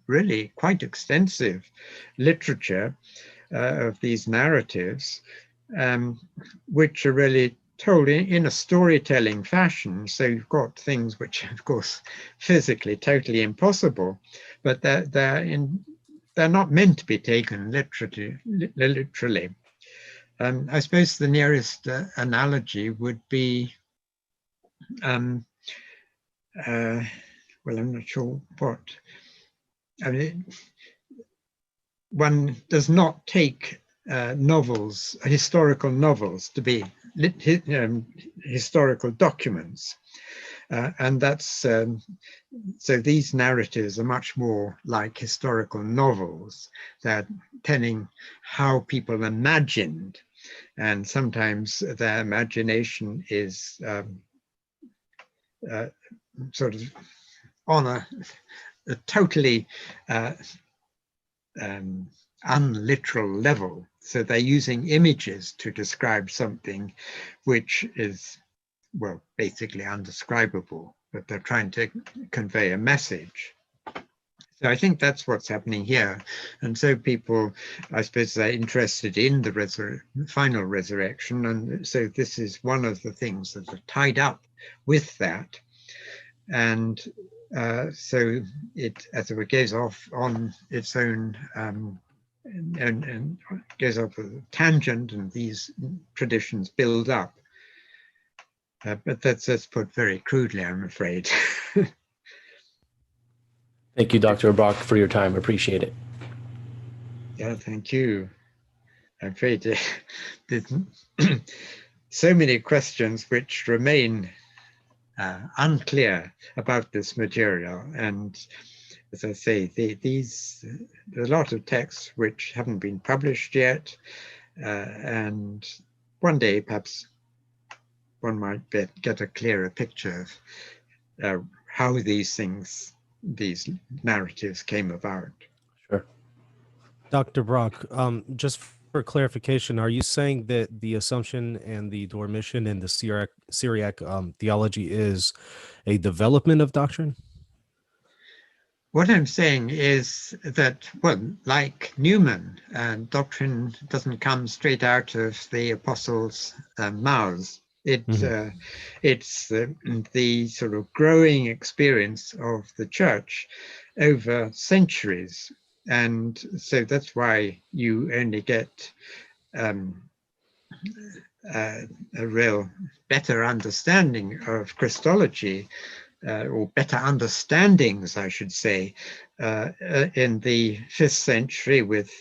really quite extensive literature of these narratives, which are really told in a storytelling fashion. So you've got things which are, of course, physically totally impossible, but they're not meant to be taken literally. I suppose the nearest analogy would be, well, I'm not sure what. I mean, one does not take novels, historical novels, to be historical documents. And that's, so these narratives are much more like historical novels that telling how people imagined, and sometimes their imagination is sort of on a totally unliteral level. So they're using images to describe something which is, well, basically undescribable, but they're trying to convey a message. So I think that's what's happening here. And so people, I suppose, are interested in the final resurrection. And so this is one of the things that are tied up with that. And so it, as it goes off on its own, and goes off a tangent, and these traditions build up. But that's put very crudely, I'm afraid. Thank you, Dr. Brock, for your time. Appreciate it. Yeah, thank you. I'm afraid there's so many questions which remain unclear about this material. And as I say, there's a lot of texts which haven't been published yet. And one day, perhaps, one might get a clearer picture of how these narratives came about. Sure. Dr. Brock, just for clarification, are you saying that the Assumption and the Dormition and the Syriac theology is a development of doctrine? What I'm saying is that, well, like Newman, doctrine doesn't come straight out of the apostles' mouths. It's the sort of growing experience of the church over centuries. And so that's why you only get a real better understanding of Christology, or better understandings, I should say, in the 5th century with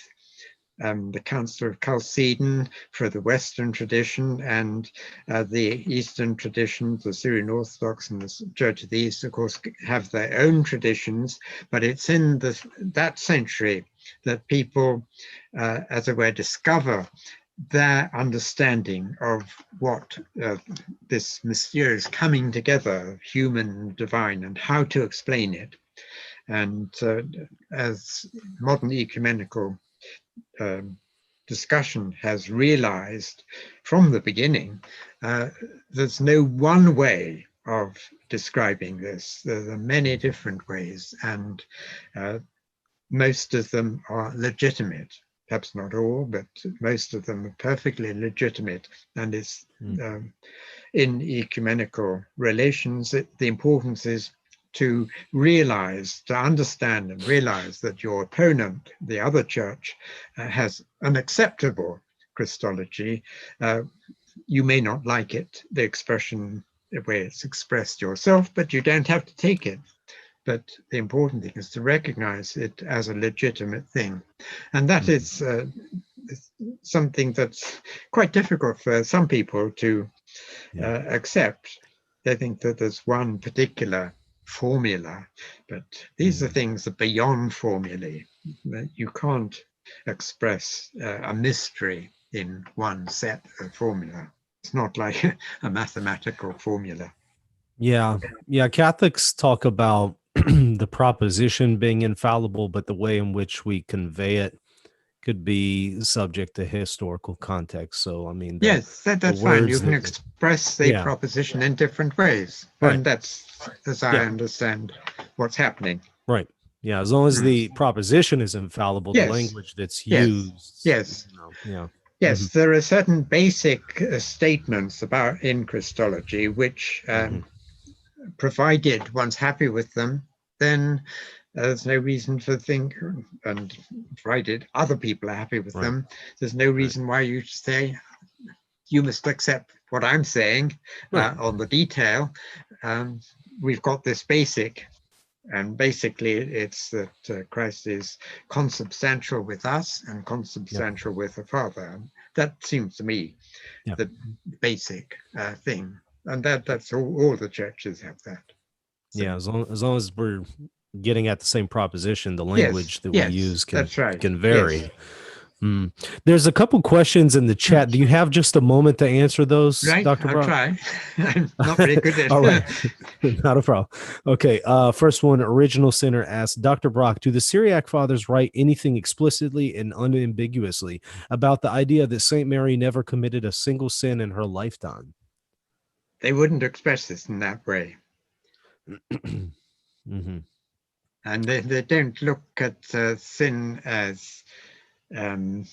the Council of Chalcedon for the Western tradition, and the Eastern tradition, the Syrian Orthodox and the Church of the East, of course, have their own traditions, but it's in that century that people, as it were, discover their understanding of what this mysterious coming together of human and divine and how to explain it. And as modern ecumenical discussion has realized from the beginning, there's no one way of describing this. There are many different ways, and most of them are legitimate. Perhaps not all, but most of them are perfectly legitimate. And it's in ecumenical relations, the importance is to realize, to understand and realize that your opponent, the other church, has an acceptable Christology. You may not like it, the expression, the way it's expressed yourself, but you don't have to take it. But the important thing is to recognize it as a legitimate thing. And that is something that's quite difficult for some people to accept. They think that there's one particular formula, but these are things that are beyond formulae. You can't express a mystery in one set of formula. It's not like a mathematical formula. Yeah. Catholics talk about the proposition being infallible, but the way in which we convey it could be subject to historical context. So, I mean, yes, that's fine. You can express the proposition in different ways. Right. And that's, as I understand, what's happening. Right. Yeah. As long as the proposition is infallible, the language that's used. Yes. Yes, there are certain basic statements about in Christology which, provided one's happy with them, then there's no reason to think, and provided other people are happy with them, there's no reason why you should say, you must accept what I'm saying on the detail. We've got this basic, and basically it's that Christ is consubstantial with us and consubstantial with the Father. That seems to me the basic thing. And that's all the churches have that. So, as long as we're getting at the same proposition, the language that we use can vary. There's a couple questions in the chat. Do you have just a moment to answer those, Dr. Brock? I'll try. I'm not very good at All right. Not a problem. Okay. First one, Original Sinner asks, Dr. Brock, do the Syriac Fathers write anything explicitly and unambiguously about the idea that St. Mary never committed a single sin in her lifetime? They wouldn't express this in that way. And they don't look at sin as a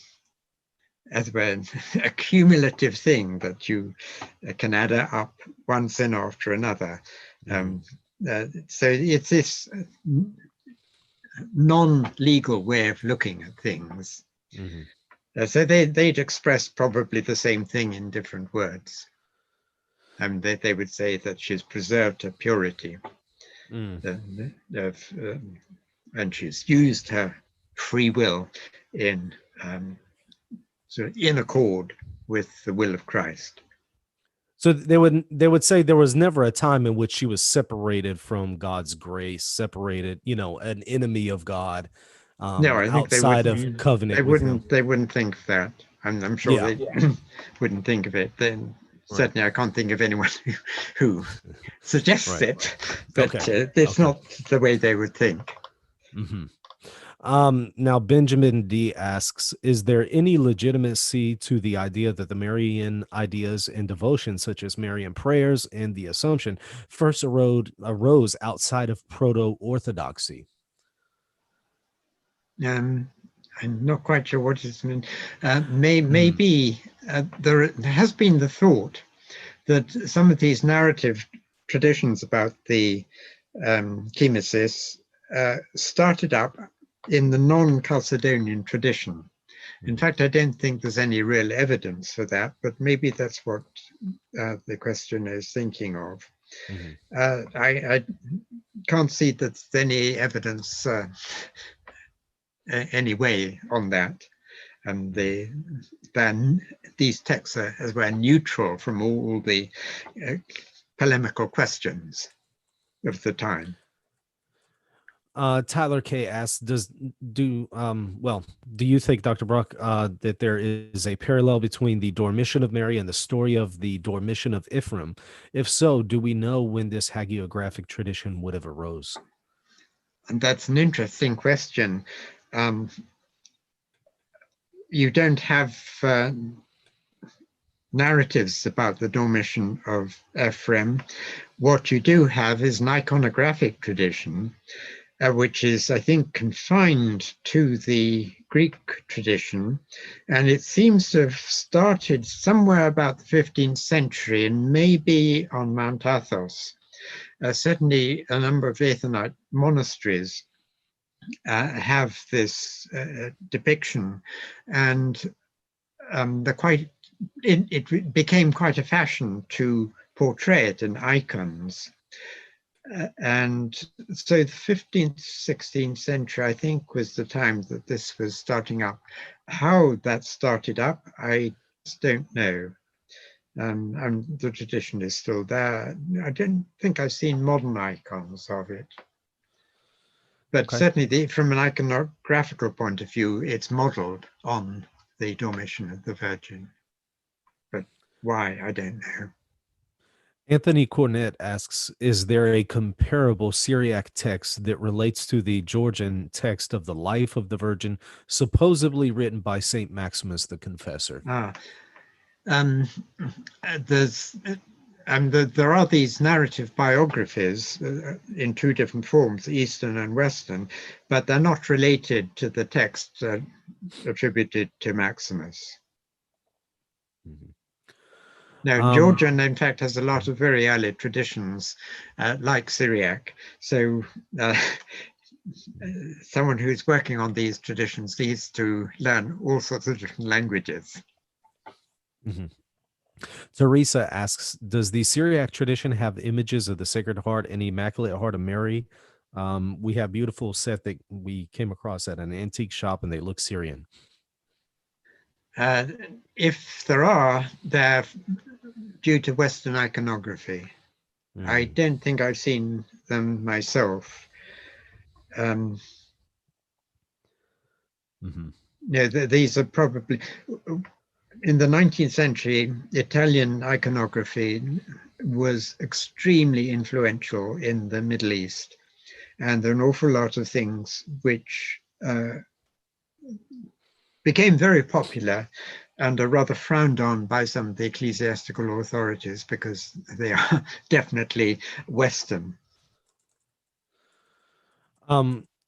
cumulative thing that you can add up one sin after another. So it's this non-legal way of looking at things. So they'd express probably the same thing in different words. They would say that she's preserved her purity, and she's used her free will in accord with the will of Christ. So they would say there was never a time in which she was separated from God's grace, separated, an enemy of God. No, I think outside of covenant. They wouldn't think that. I'm sure they wouldn't think of it. Then certainly I can't think of anyone who suggests it, but it's not the way they would think. Now Benjamin D asks, is there any legitimacy to the idea that the Marian ideas and devotions such as Marian prayers and the Assumption first arose outside of proto-orthodoxy? I'm not quite sure what it's meant. Maybe there has been the thought that some of these narrative traditions about the chemesis started up in the non-Chalcedonian tradition. In fact, I don't think there's any real evidence for that, but maybe that's what the questioner is thinking of. I can't see that there's any evidence anyway on that. And then these texts are, as well, neutral from all the polemical questions of the time. Tyler K asks, do you think, Dr. Brock, that there is a parallel between the Dormition of Mary and the story of the Dormition of Ephraim? If so, do we know when this hagiographic tradition would have arose? And that's an interesting question. You don't have narratives about the Dormition of Ephraim. What you do have is an iconographic tradition, which is, I think, confined to the Greek tradition. And it seems to have started somewhere about the 15th century, and maybe on Mount Athos. Certainly a number of Athonite monasteries have this depiction, and it became quite a fashion to portray it in icons. And so the 15th, 16th century, I think, was the time that this was starting up. How that started up, I just don't know. And the tradition is still there. I don't think I've seen modern icons of it. But certainly from an iconographical point of view, it's modeled on the Dormition of the Virgin. But why, I don't know. Anthony Cornett asks, is there a comparable Syriac text that relates to the Georgian text of the life of the Virgin, supposedly written by Saint Maximus the Confessor? There are these narrative biographies in two different forms, Eastern and Western, but they're not related to the text attributed to Maximus. Now, Georgian, in fact, has a lot of very early traditions, like Syriac. So someone who's working on these traditions needs to learn all sorts of different languages. Teresa asks, does the Syriac tradition have images of the Sacred Heart and Immaculate Heart of Mary? We have beautiful set that we came across at an antique shop, and they look Syrian. If there are, they're due to Western iconography. I don't think I've seen them myself. No, these are probably, in the 19th century, Italian iconography was extremely influential in the Middle East. And there are an awful lot of things which became very popular and are rather frowned on by some of the ecclesiastical authorities because they are definitely Western.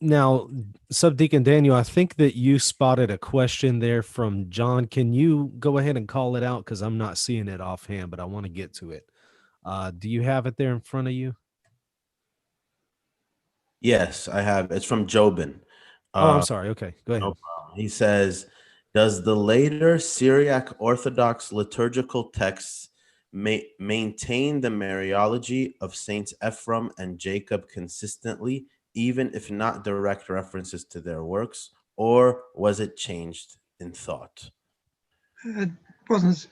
Now, Subdeacon Daniel, I think that you spotted a question there from John. Can you go ahead and call it out? Because I'm not seeing it offhand, but I want to get to it. Do you have it there in front of you? Yes, I have. It's from Jobin. I'm sorry. Okay, go ahead. No problem. He says, does the later Syriac Orthodox liturgical texts maintain the Mariology of Saints Ephraim and Jacob consistently, even if not direct references to their works, or was it changed in thought? It wasn't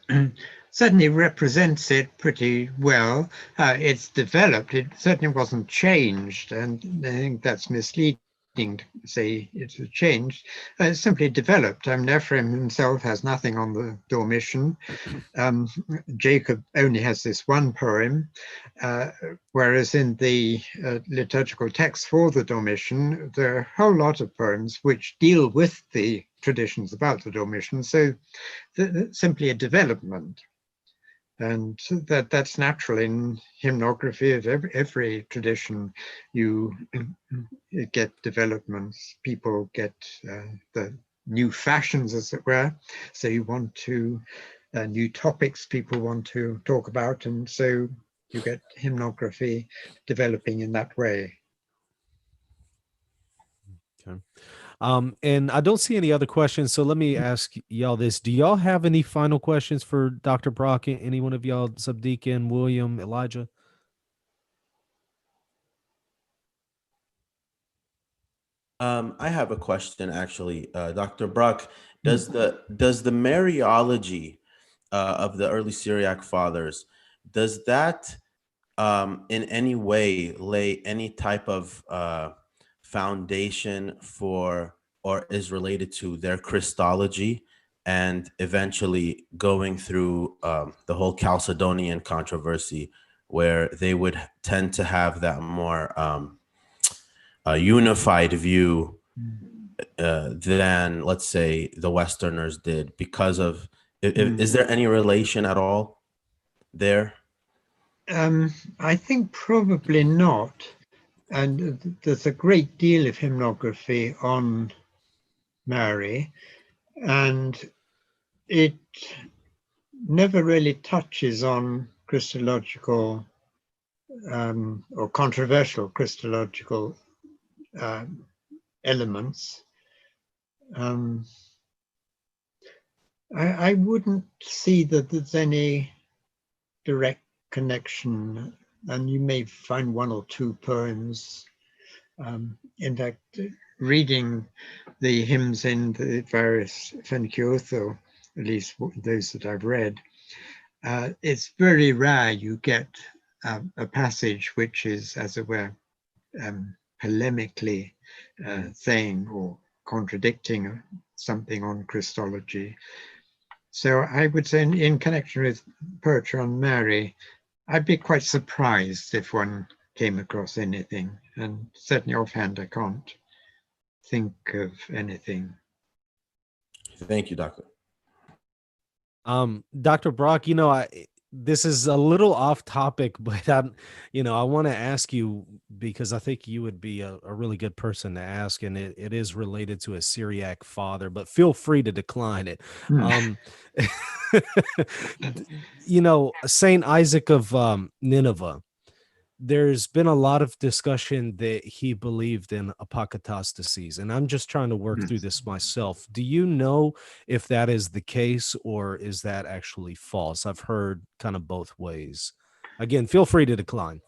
certainly represents it pretty well. It's developed. It certainly wasn't changed, and I think that's misleading to say it was changed. It's simply developed. I mean, Ephraim himself has nothing on the Dormition. Jacob only has this one poem, whereas in the liturgical text for the Dormition, there are a whole lot of poems which deal with the traditions about the Dormition. So simply a development. And that's natural in hymnography of every tradition. You get developments, people get the new fashions, as it were. So you want to, new topics people want to talk about. And so you get hymnography developing in that way. Okay. And I don't see any other questions, so let me ask y'all this. Do y'all have any final questions for Dr. Brock? Any one of y'all, Subdeacon, William, Elijah? I have a question, actually. Dr. Brock, does the Mariology of the early Syriac Fathers, does that in any way lay any type of foundation for, or is related to their Christology, and eventually going through the whole Chalcedonian controversy, where they would tend to have that more unified view than, let's say, the Westerners did? Because of, is there any relation at all there? I think probably not. And there's a great deal of hymnography on Mary, and it never really touches on Christological or controversial Christological elements. I wouldn't see that there's any direct connection, and you may find one or two poems. In fact, reading the hymns in the various Fenicios, or at least those that I've read, it's very rare you get a passage which is, as it were, polemically saying or contradicting something on Christology. So I would say in connection with poetry on Mary, I'd be quite surprised if one came across anything, and certainly offhand I can't think of anything. Thank you, Doctor. Dr. Brock, this is a little off topic, but I want to ask you, because I think you would be a really good person to ask, and it is related to a Syriac father, but feel free to decline it. Saint Isaac of Nineveh, there's been a lot of discussion that he believed in apokatastases, and I'm just trying to work through this myself. Do you know if that is the case, or is that actually false? I've heard kind of both ways. Again, feel free to decline.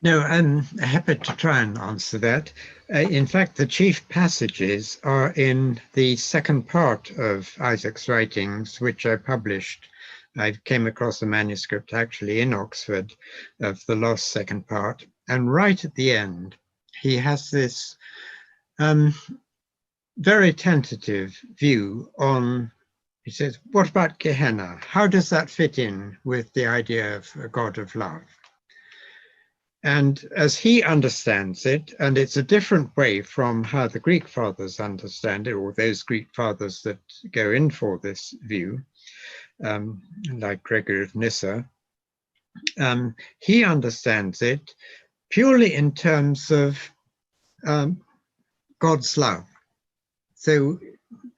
No, I'm happy to try and answer that. In fact, the chief passages are in the second part of Isaac's writings, which I published. I came across a manuscript actually in Oxford of the lost second part. And right at the end, he has this very tentative view on, he says, what about Gehenna? How does that fit in with the idea of a God of love? And as he understands it, and it's a different way from how the Greek fathers understand it, or those Greek fathers that go in for this view, like Gregory of Nyssa, he understands it purely in terms of God's love. So,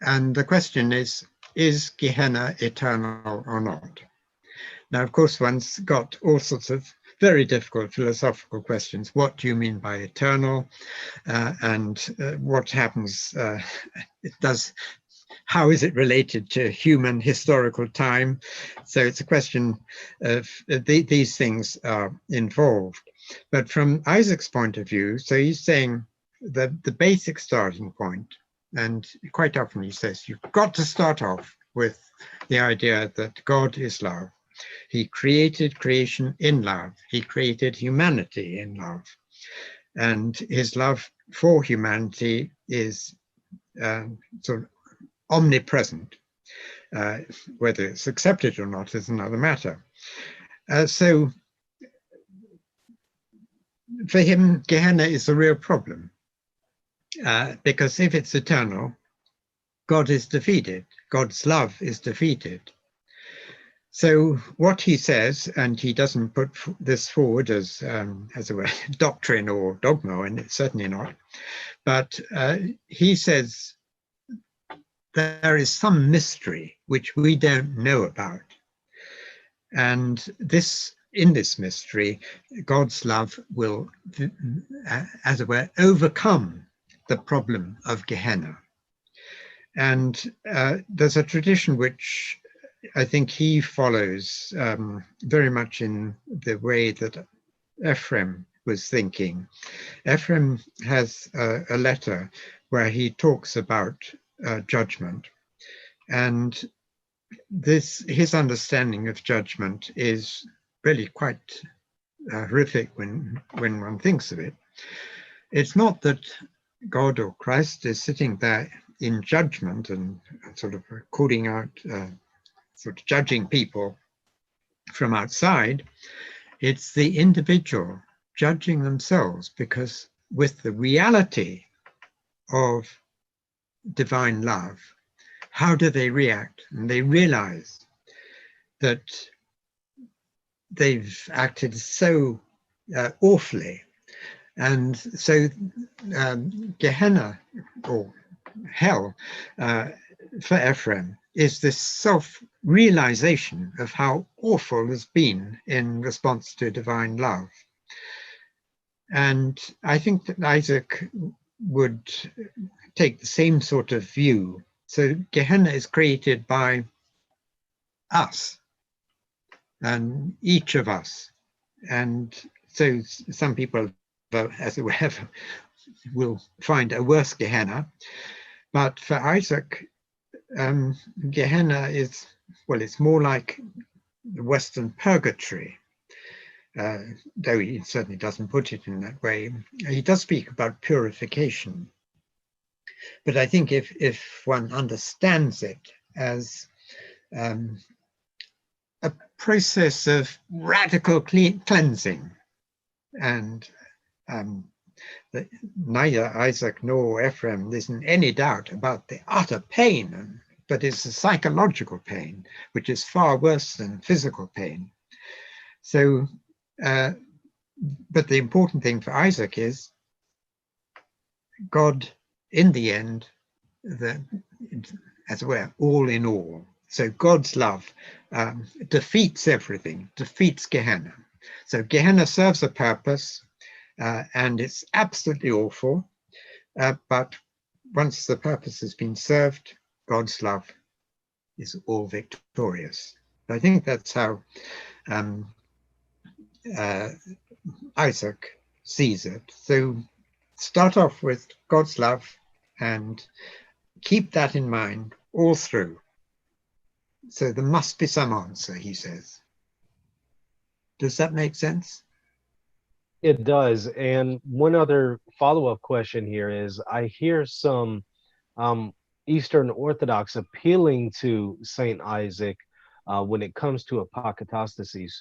and the question is Gehenna eternal or not? Now, of course, one's got all sorts of very difficult philosophical questions. What do you mean by eternal? And what happens, how is it related to human historical time? So it's a question of these things are involved. But from Isaac's point of view, so he's saying that the basic starting point, and quite often he says, you've got to start off with the idea that God is love. He created creation in love. He created humanity in love. And his love for humanity is sort of omnipresent. Whether it's accepted or not is another matter. So for him, Gehenna is a real problem. Because if it's eternal, God is defeated. God's love is defeated. So what he says, and he doesn't put this forward as a doctrine or dogma, and it's certainly not, but he says there is some mystery which we don't know about. And in this mystery, God's love will, as it were, overcome the problem of Gehenna. And there's a tradition which I think he follows very much in the way that Ephraim was thinking. Ephraim has a letter where he talks about judgment, and his understanding of judgment is really quite horrific when one thinks of it. It's not that God or Christ is sitting there in judgment and sort of calling out, sort of judging people from outside. It's the individual judging themselves, because with the reality of divine love, how do they react? And they realize that they've acted so awfully. And so Gehenna, or hell, for Ephraim, is this self-realization of how awful has been in response to divine love. And I think that Isaac would take the same sort of view. So Gehenna is created by us, and each of us. And so some people, as it were, will find a worse Gehenna. But for Isaac, Gehenna is, well, it's more like the Western purgatory, though he certainly doesn't put it in that way. He does speak about purification. But I think if one understands it as a process of radical cleansing, and neither Isaac nor Ephraim isn't any doubt about the utter pain, but it's a psychological pain, which is far worse than physical pain. So, but the important thing for Isaac is God, in the end, as it were, all in all. So God's love defeats everything, defeats Gehenna. So Gehenna serves a purpose, and it's absolutely awful. But once the purpose has been served, God's love is all victorious. I think that's how Isaac sees it. So start off with God's love and keep that in mind all through. So there must be some answer, he says. Does that make sense? It does. And one other follow-up question here is, I hear some Eastern Orthodox appealing to Saint Isaac when it comes to apokatastases.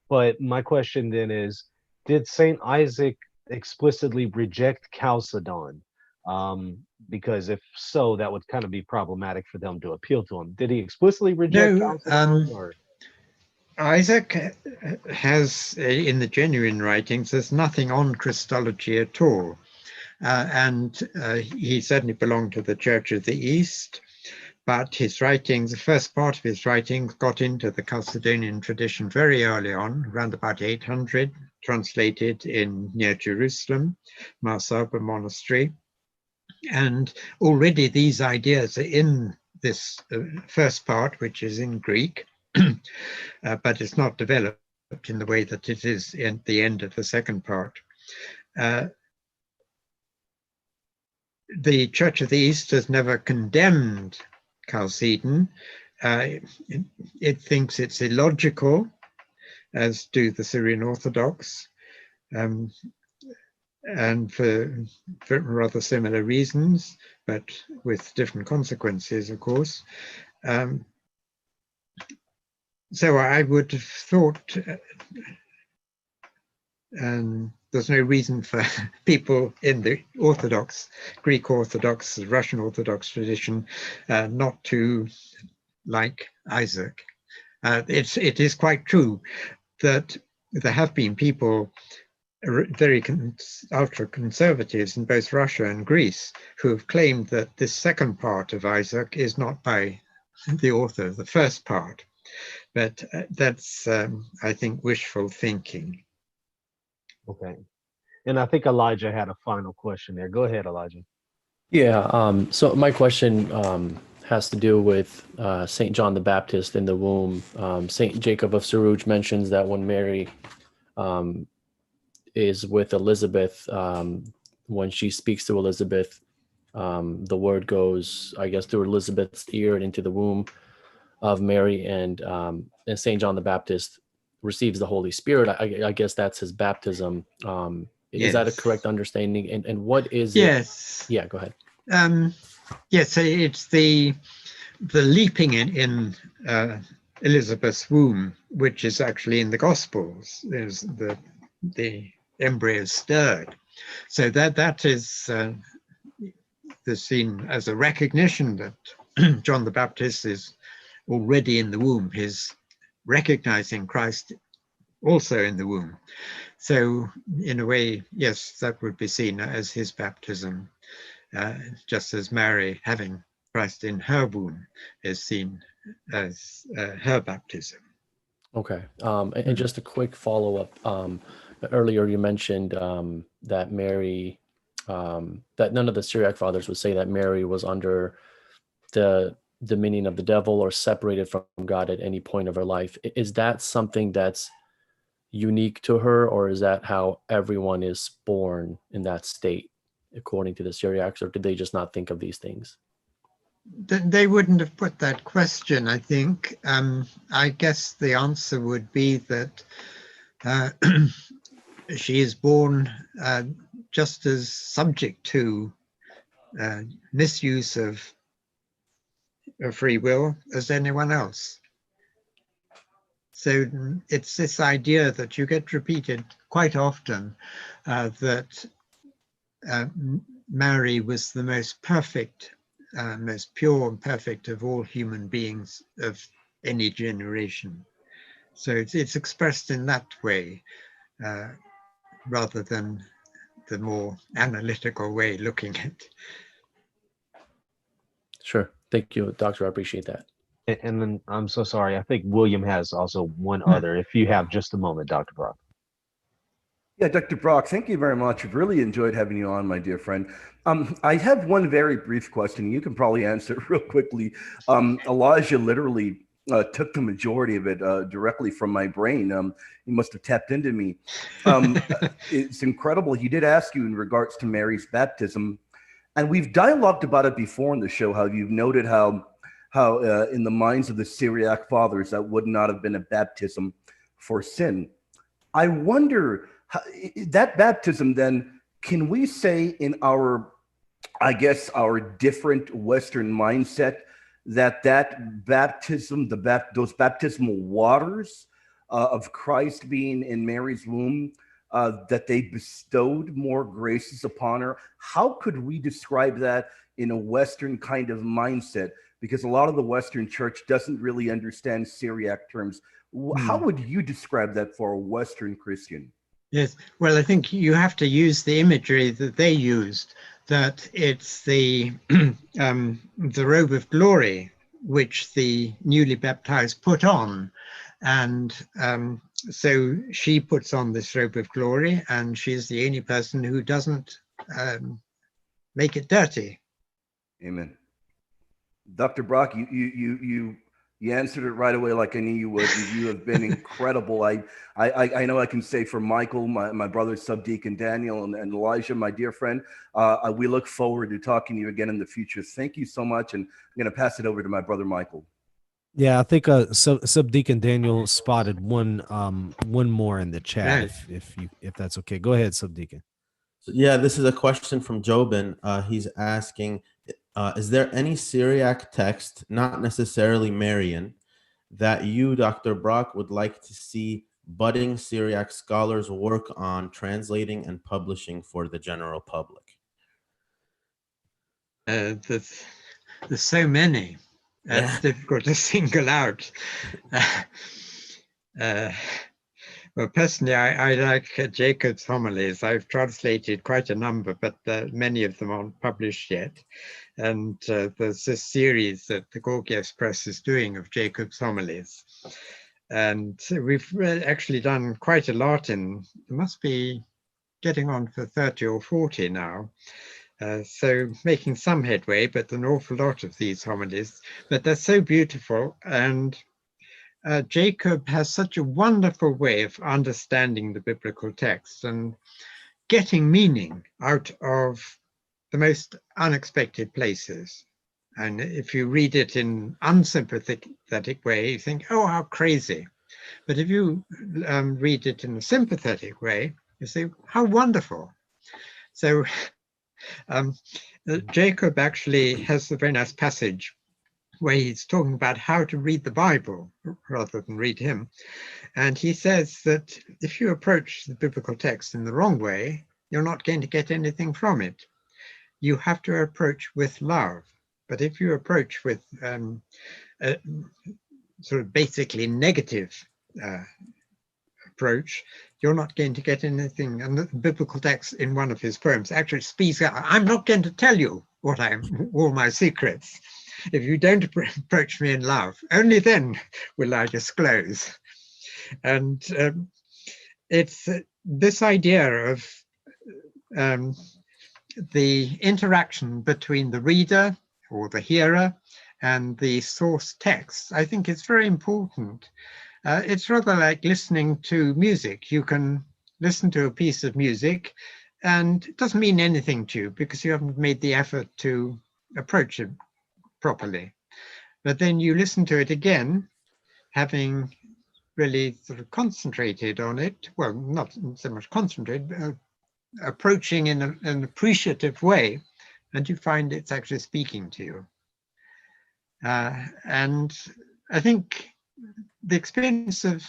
But my question then is, did Saint Isaac explicitly reject Chalcedon? Because if so, that would kind of be problematic for them to appeal to him. Did he explicitly reject Chalcedon? Or? Isaac has, in the genuine writings, there's nothing on Christology at all. And he certainly belonged to the Church of the East, but his writings, the first part of his writings, got into the Chalcedonian tradition very early on, around about 800, translated in near Jerusalem, Marsaba Monastery. And already these ideas are in this first part, which is in Greek, but it's not developed in the way that it is in the end of the second part. The Church of the East has never condemned Chalcedon. It thinks it's illogical, as do the Syrian Orthodox, and for rather similar reasons, but with different consequences, of course. So I would have thought, there's no reason for people in the Orthodox, Greek Orthodox, Russian Orthodox tradition not to like Isaac. It is quite true that there have been people, very ultra-conservatives in both Russia and Greece, who have claimed that this second part of Isaac is not by the author of the first part. But that's, I think, wishful thinking. Okay. And I think Elijah had a final question there. Go ahead, Elijah. Yeah. So my question has to do with Saint John the Baptist in the womb. Saint Jacob of Syruj mentions that when Mary is with Elizabeth, when she speaks to Elizabeth, the word goes, I guess, through Elizabeth's ear and into the womb of Mary, and Saint John the Baptist receives the Holy Spirit. I guess that's his baptism. Is that a correct understanding? And what is yes. it? Yeah, go ahead. Yes, it's the leaping in Elizabeth's womb, which is actually in the Gospels. There's the embryo stirred. So that is the scene as a recognition that John the Baptist is already in the womb. He's recognizing Christ also in the womb. So in a way, yes, that would be seen as his baptism, just as Mary having Christ in her womb is seen as her baptism. Okay. And just a quick follow-up. Earlier you mentioned that Mary, that none of the Syriac Fathers would say that Mary was under the dominion of the devil or separated from God at any point of her life. Is that something that's unique to her, or is that how everyone is born in that state, according to the Syriacs, or did they just not think of these things? They wouldn't have put that question, I think. I guess the answer would be that she is born just as subject to misuse of free will as anyone else. So it's this idea that you get repeated quite often, that Mary was the most perfect, most pure and perfect of all human beings of any generation. So it's expressed in that way, rather than the more analytical way looking at. Sure. Thank you, Doctor. I appreciate that. And then I'm so sorry. I think William has also one other. If you have just a moment, Dr. Brock. Yeah, Dr. Brock, thank you very much. I've really enjoyed having you on, my dear friend. I have one very brief question. You can probably answer it real quickly. Elijah literally took the majority of it directly from my brain. He must have tapped into me. It's incredible. He did ask you in regards to Mary's baptism, and we've dialogued about it before in the show, how you've noted how in the minds of the Syriac Fathers, that would not have been a baptism for sin. I wonder, that baptism then, can we say in our, I guess, our different Western mindset, that baptism, those baptismal waters of Christ being in Mary's womb, that they bestowed more graces upon her? How could we describe that in a Western kind of mindset? Because a lot of the Western church doesn't really understand Syriac terms. How would you describe that for a Western Christian? Yes, well, I think you have to use the imagery that they used, that it's the robe of glory which the newly baptized put on. And so she puts on this robe of glory, and she's the only person who doesn't make it dirty. Amen. Dr. Brock, you answered it right away like I knew you would. You have been incredible. I know I can say for Michael, my brother Subdeacon Daniel, and Elijah, my dear friend, we look forward to talking to you again in the future. Thank you so much, and I'm going to pass it over to my brother Michael. Yeah, I think Subdeacon Daniel spotted one more in the chat. If that's okay, go ahead, Subdeacon. Yeah, this is a question from Jobin. He's asking, is there any Syriac text, not necessarily Marian, that you, Dr. Brock, would like to see budding Syriac scholars work on translating and publishing for the general public? There's so many. That's difficult to single out. Well, personally, I like Jacob's homilies. I've translated quite a number, but many of them aren't published yet. And there's this series that the Gorgias Press is doing of Jacob's homilies. And we've actually done quite a lot it must be getting on for 30 or 40 now. So making some headway, but an awful lot of these homilies. But they're so beautiful, and Jacob has such a wonderful way of understanding the biblical text and getting meaning out of the most unexpected places. And if you read it in unsympathetic way, you think, oh, how crazy. But if you read it in a sympathetic way, you say, how wonderful. So Jacob actually has a very nice passage where he's talking about how to read the Bible rather than read him. And he says that if you approach the biblical text in the wrong way, you're not going to get anything from it. You have to approach with love. But if you approach with a sort of basically negative approach, you're not going to get anything. And the biblical text in one of his poems actually speaks out, I'm not going to tell you all my secrets. If you don't approach me in love, only then will I disclose. And it's this idea of the interaction between the reader or the hearer and the source text. I think it's very important. It's rather like listening to music. You can listen to a piece of music and it doesn't mean anything to you because you haven't made the effort to approach it properly. But then you listen to it again, having really sort of concentrated on it. Well, not so much concentrated, but approaching in an appreciative way, and you find it's actually speaking to you. And I think the experience of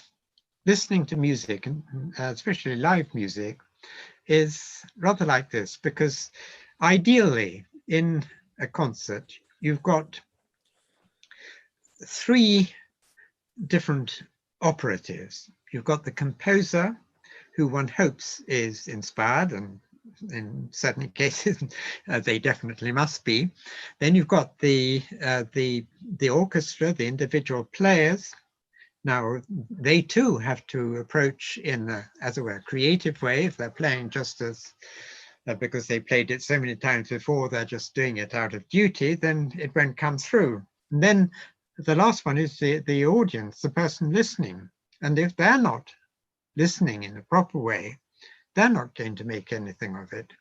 listening to music, and especially live music, is rather like this, because ideally in a concert, you've got 3 different operatives. You've got the composer, who one hopes is inspired, and in certain cases they definitely must be. Then you've got the orchestra, the individual players. Now they too have to approach in a, as it were, creative way. If they're playing just as because they played it so many times before, they're just doing it out of duty, then it won't come through. And then the last one is the audience, the person listening. And if they're not listening in a proper way, they're not going to make anything of it.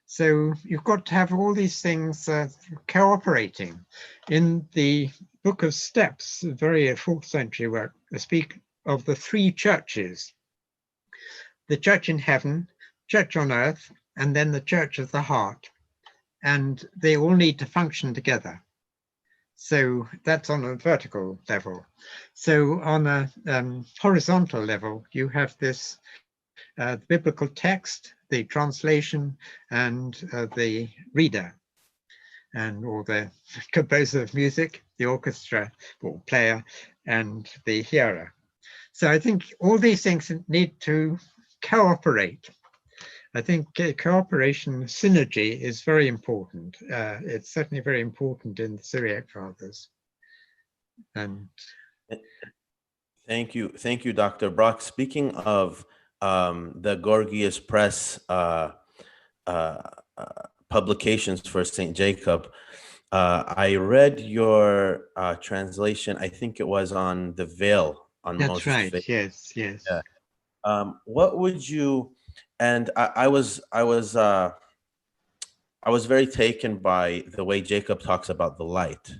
So you've got to have all these things cooperating. In the Book of Steps, a very 4th century work, they speak of the 3 churches: the church in heaven, church on earth, and then the church of the heart. And they all need to function together. So that's on a vertical level. So on a horizontal level, you have this biblical text, the translation, and the reader, or the composer of music, the orchestra or player, and the hearer. So I think all these things need to cooperate. I think cooperation, synergy is very important. It's certainly very important in the Syriac Fathers. And thank you, Dr. Brock. Speaking of the Gorgias Press publications for St. Jacob, I read your translation. I think it was on the veil on that's Moses' right. face. Yes. Yeah. What would you? And I was very taken by the way Jacob talks about the light.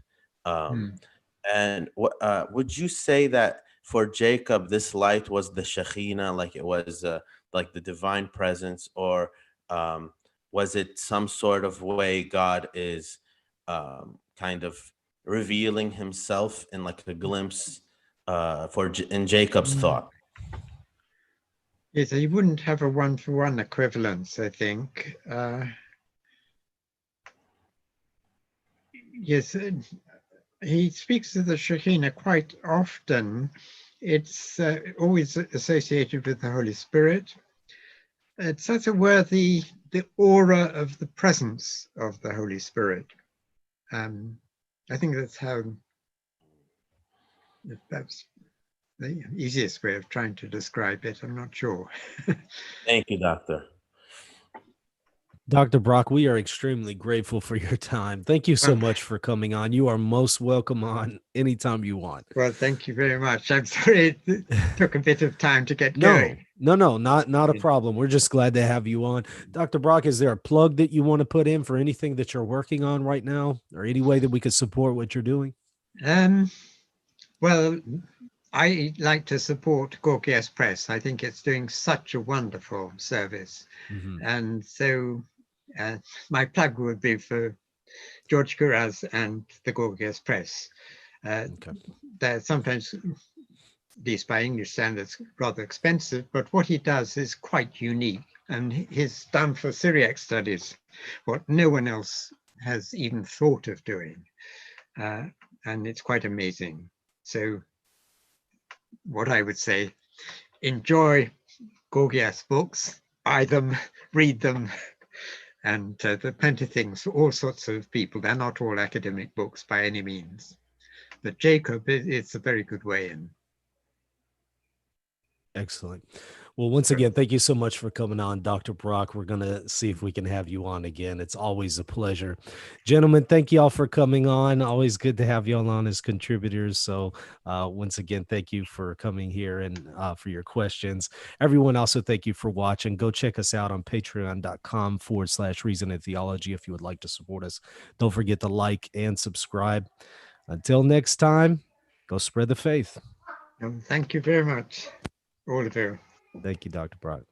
And what would you say that for Jacob, this light was the Shekhinah, like it was like the divine presence, or was it some sort of way God is kind of revealing himself in like a glimpse in Jacob's thought? Yes, you wouldn't have a one-for-one equivalence, I think. Yes, he speaks of the Shekinah quite often. It's always associated with the Holy Spirit. It's such a word, the aura of the presence of the Holy Spirit. I think that's the easiest way of trying to describe it. I'm not sure. Thank you, Doctor. Dr. Brock, we are extremely grateful for your time. Thank you so much for coming on. You are most welcome on anytime you want. Well, thank you very much. I'm sorry it took a bit of time to get going. No, not a problem. We're just glad to have you on. Dr. Brock, is there a plug that you want to put in for anything that you're working on right now, or any way that we could support what you're doing? Well, I like to support Gorgias Press. I think it's doing such a wonderful service. And so my plug would be for George Kuraz and the Gorgias Press. They're sometimes, these by English standards, rather expensive, but what he does is quite unique. And he's done for Syriac studies what no one else has even thought of doing. And it's quite amazing. So what I would say, enjoy Gorgias books, buy them, read them, and there are plenty of things for all sorts of people. They're not all academic books by any means, but Jacob, it's a very good way in. Excellent. Well, once again, thank you so much for coming on, Dr. Brock. We're going to see if we can have you on again. It's always a pleasure. Gentlemen, thank you all for coming on. Always good to have you all on as contributors. So once again, thank you for coming here and for your questions. Everyone, also thank you for watching. Go check us out on patreon.com/reason and theology if you would like to support us. Don't forget to like and subscribe. Until next time, go spread the faith. Thank you very much, all of you. Thank you, Dr. Brock.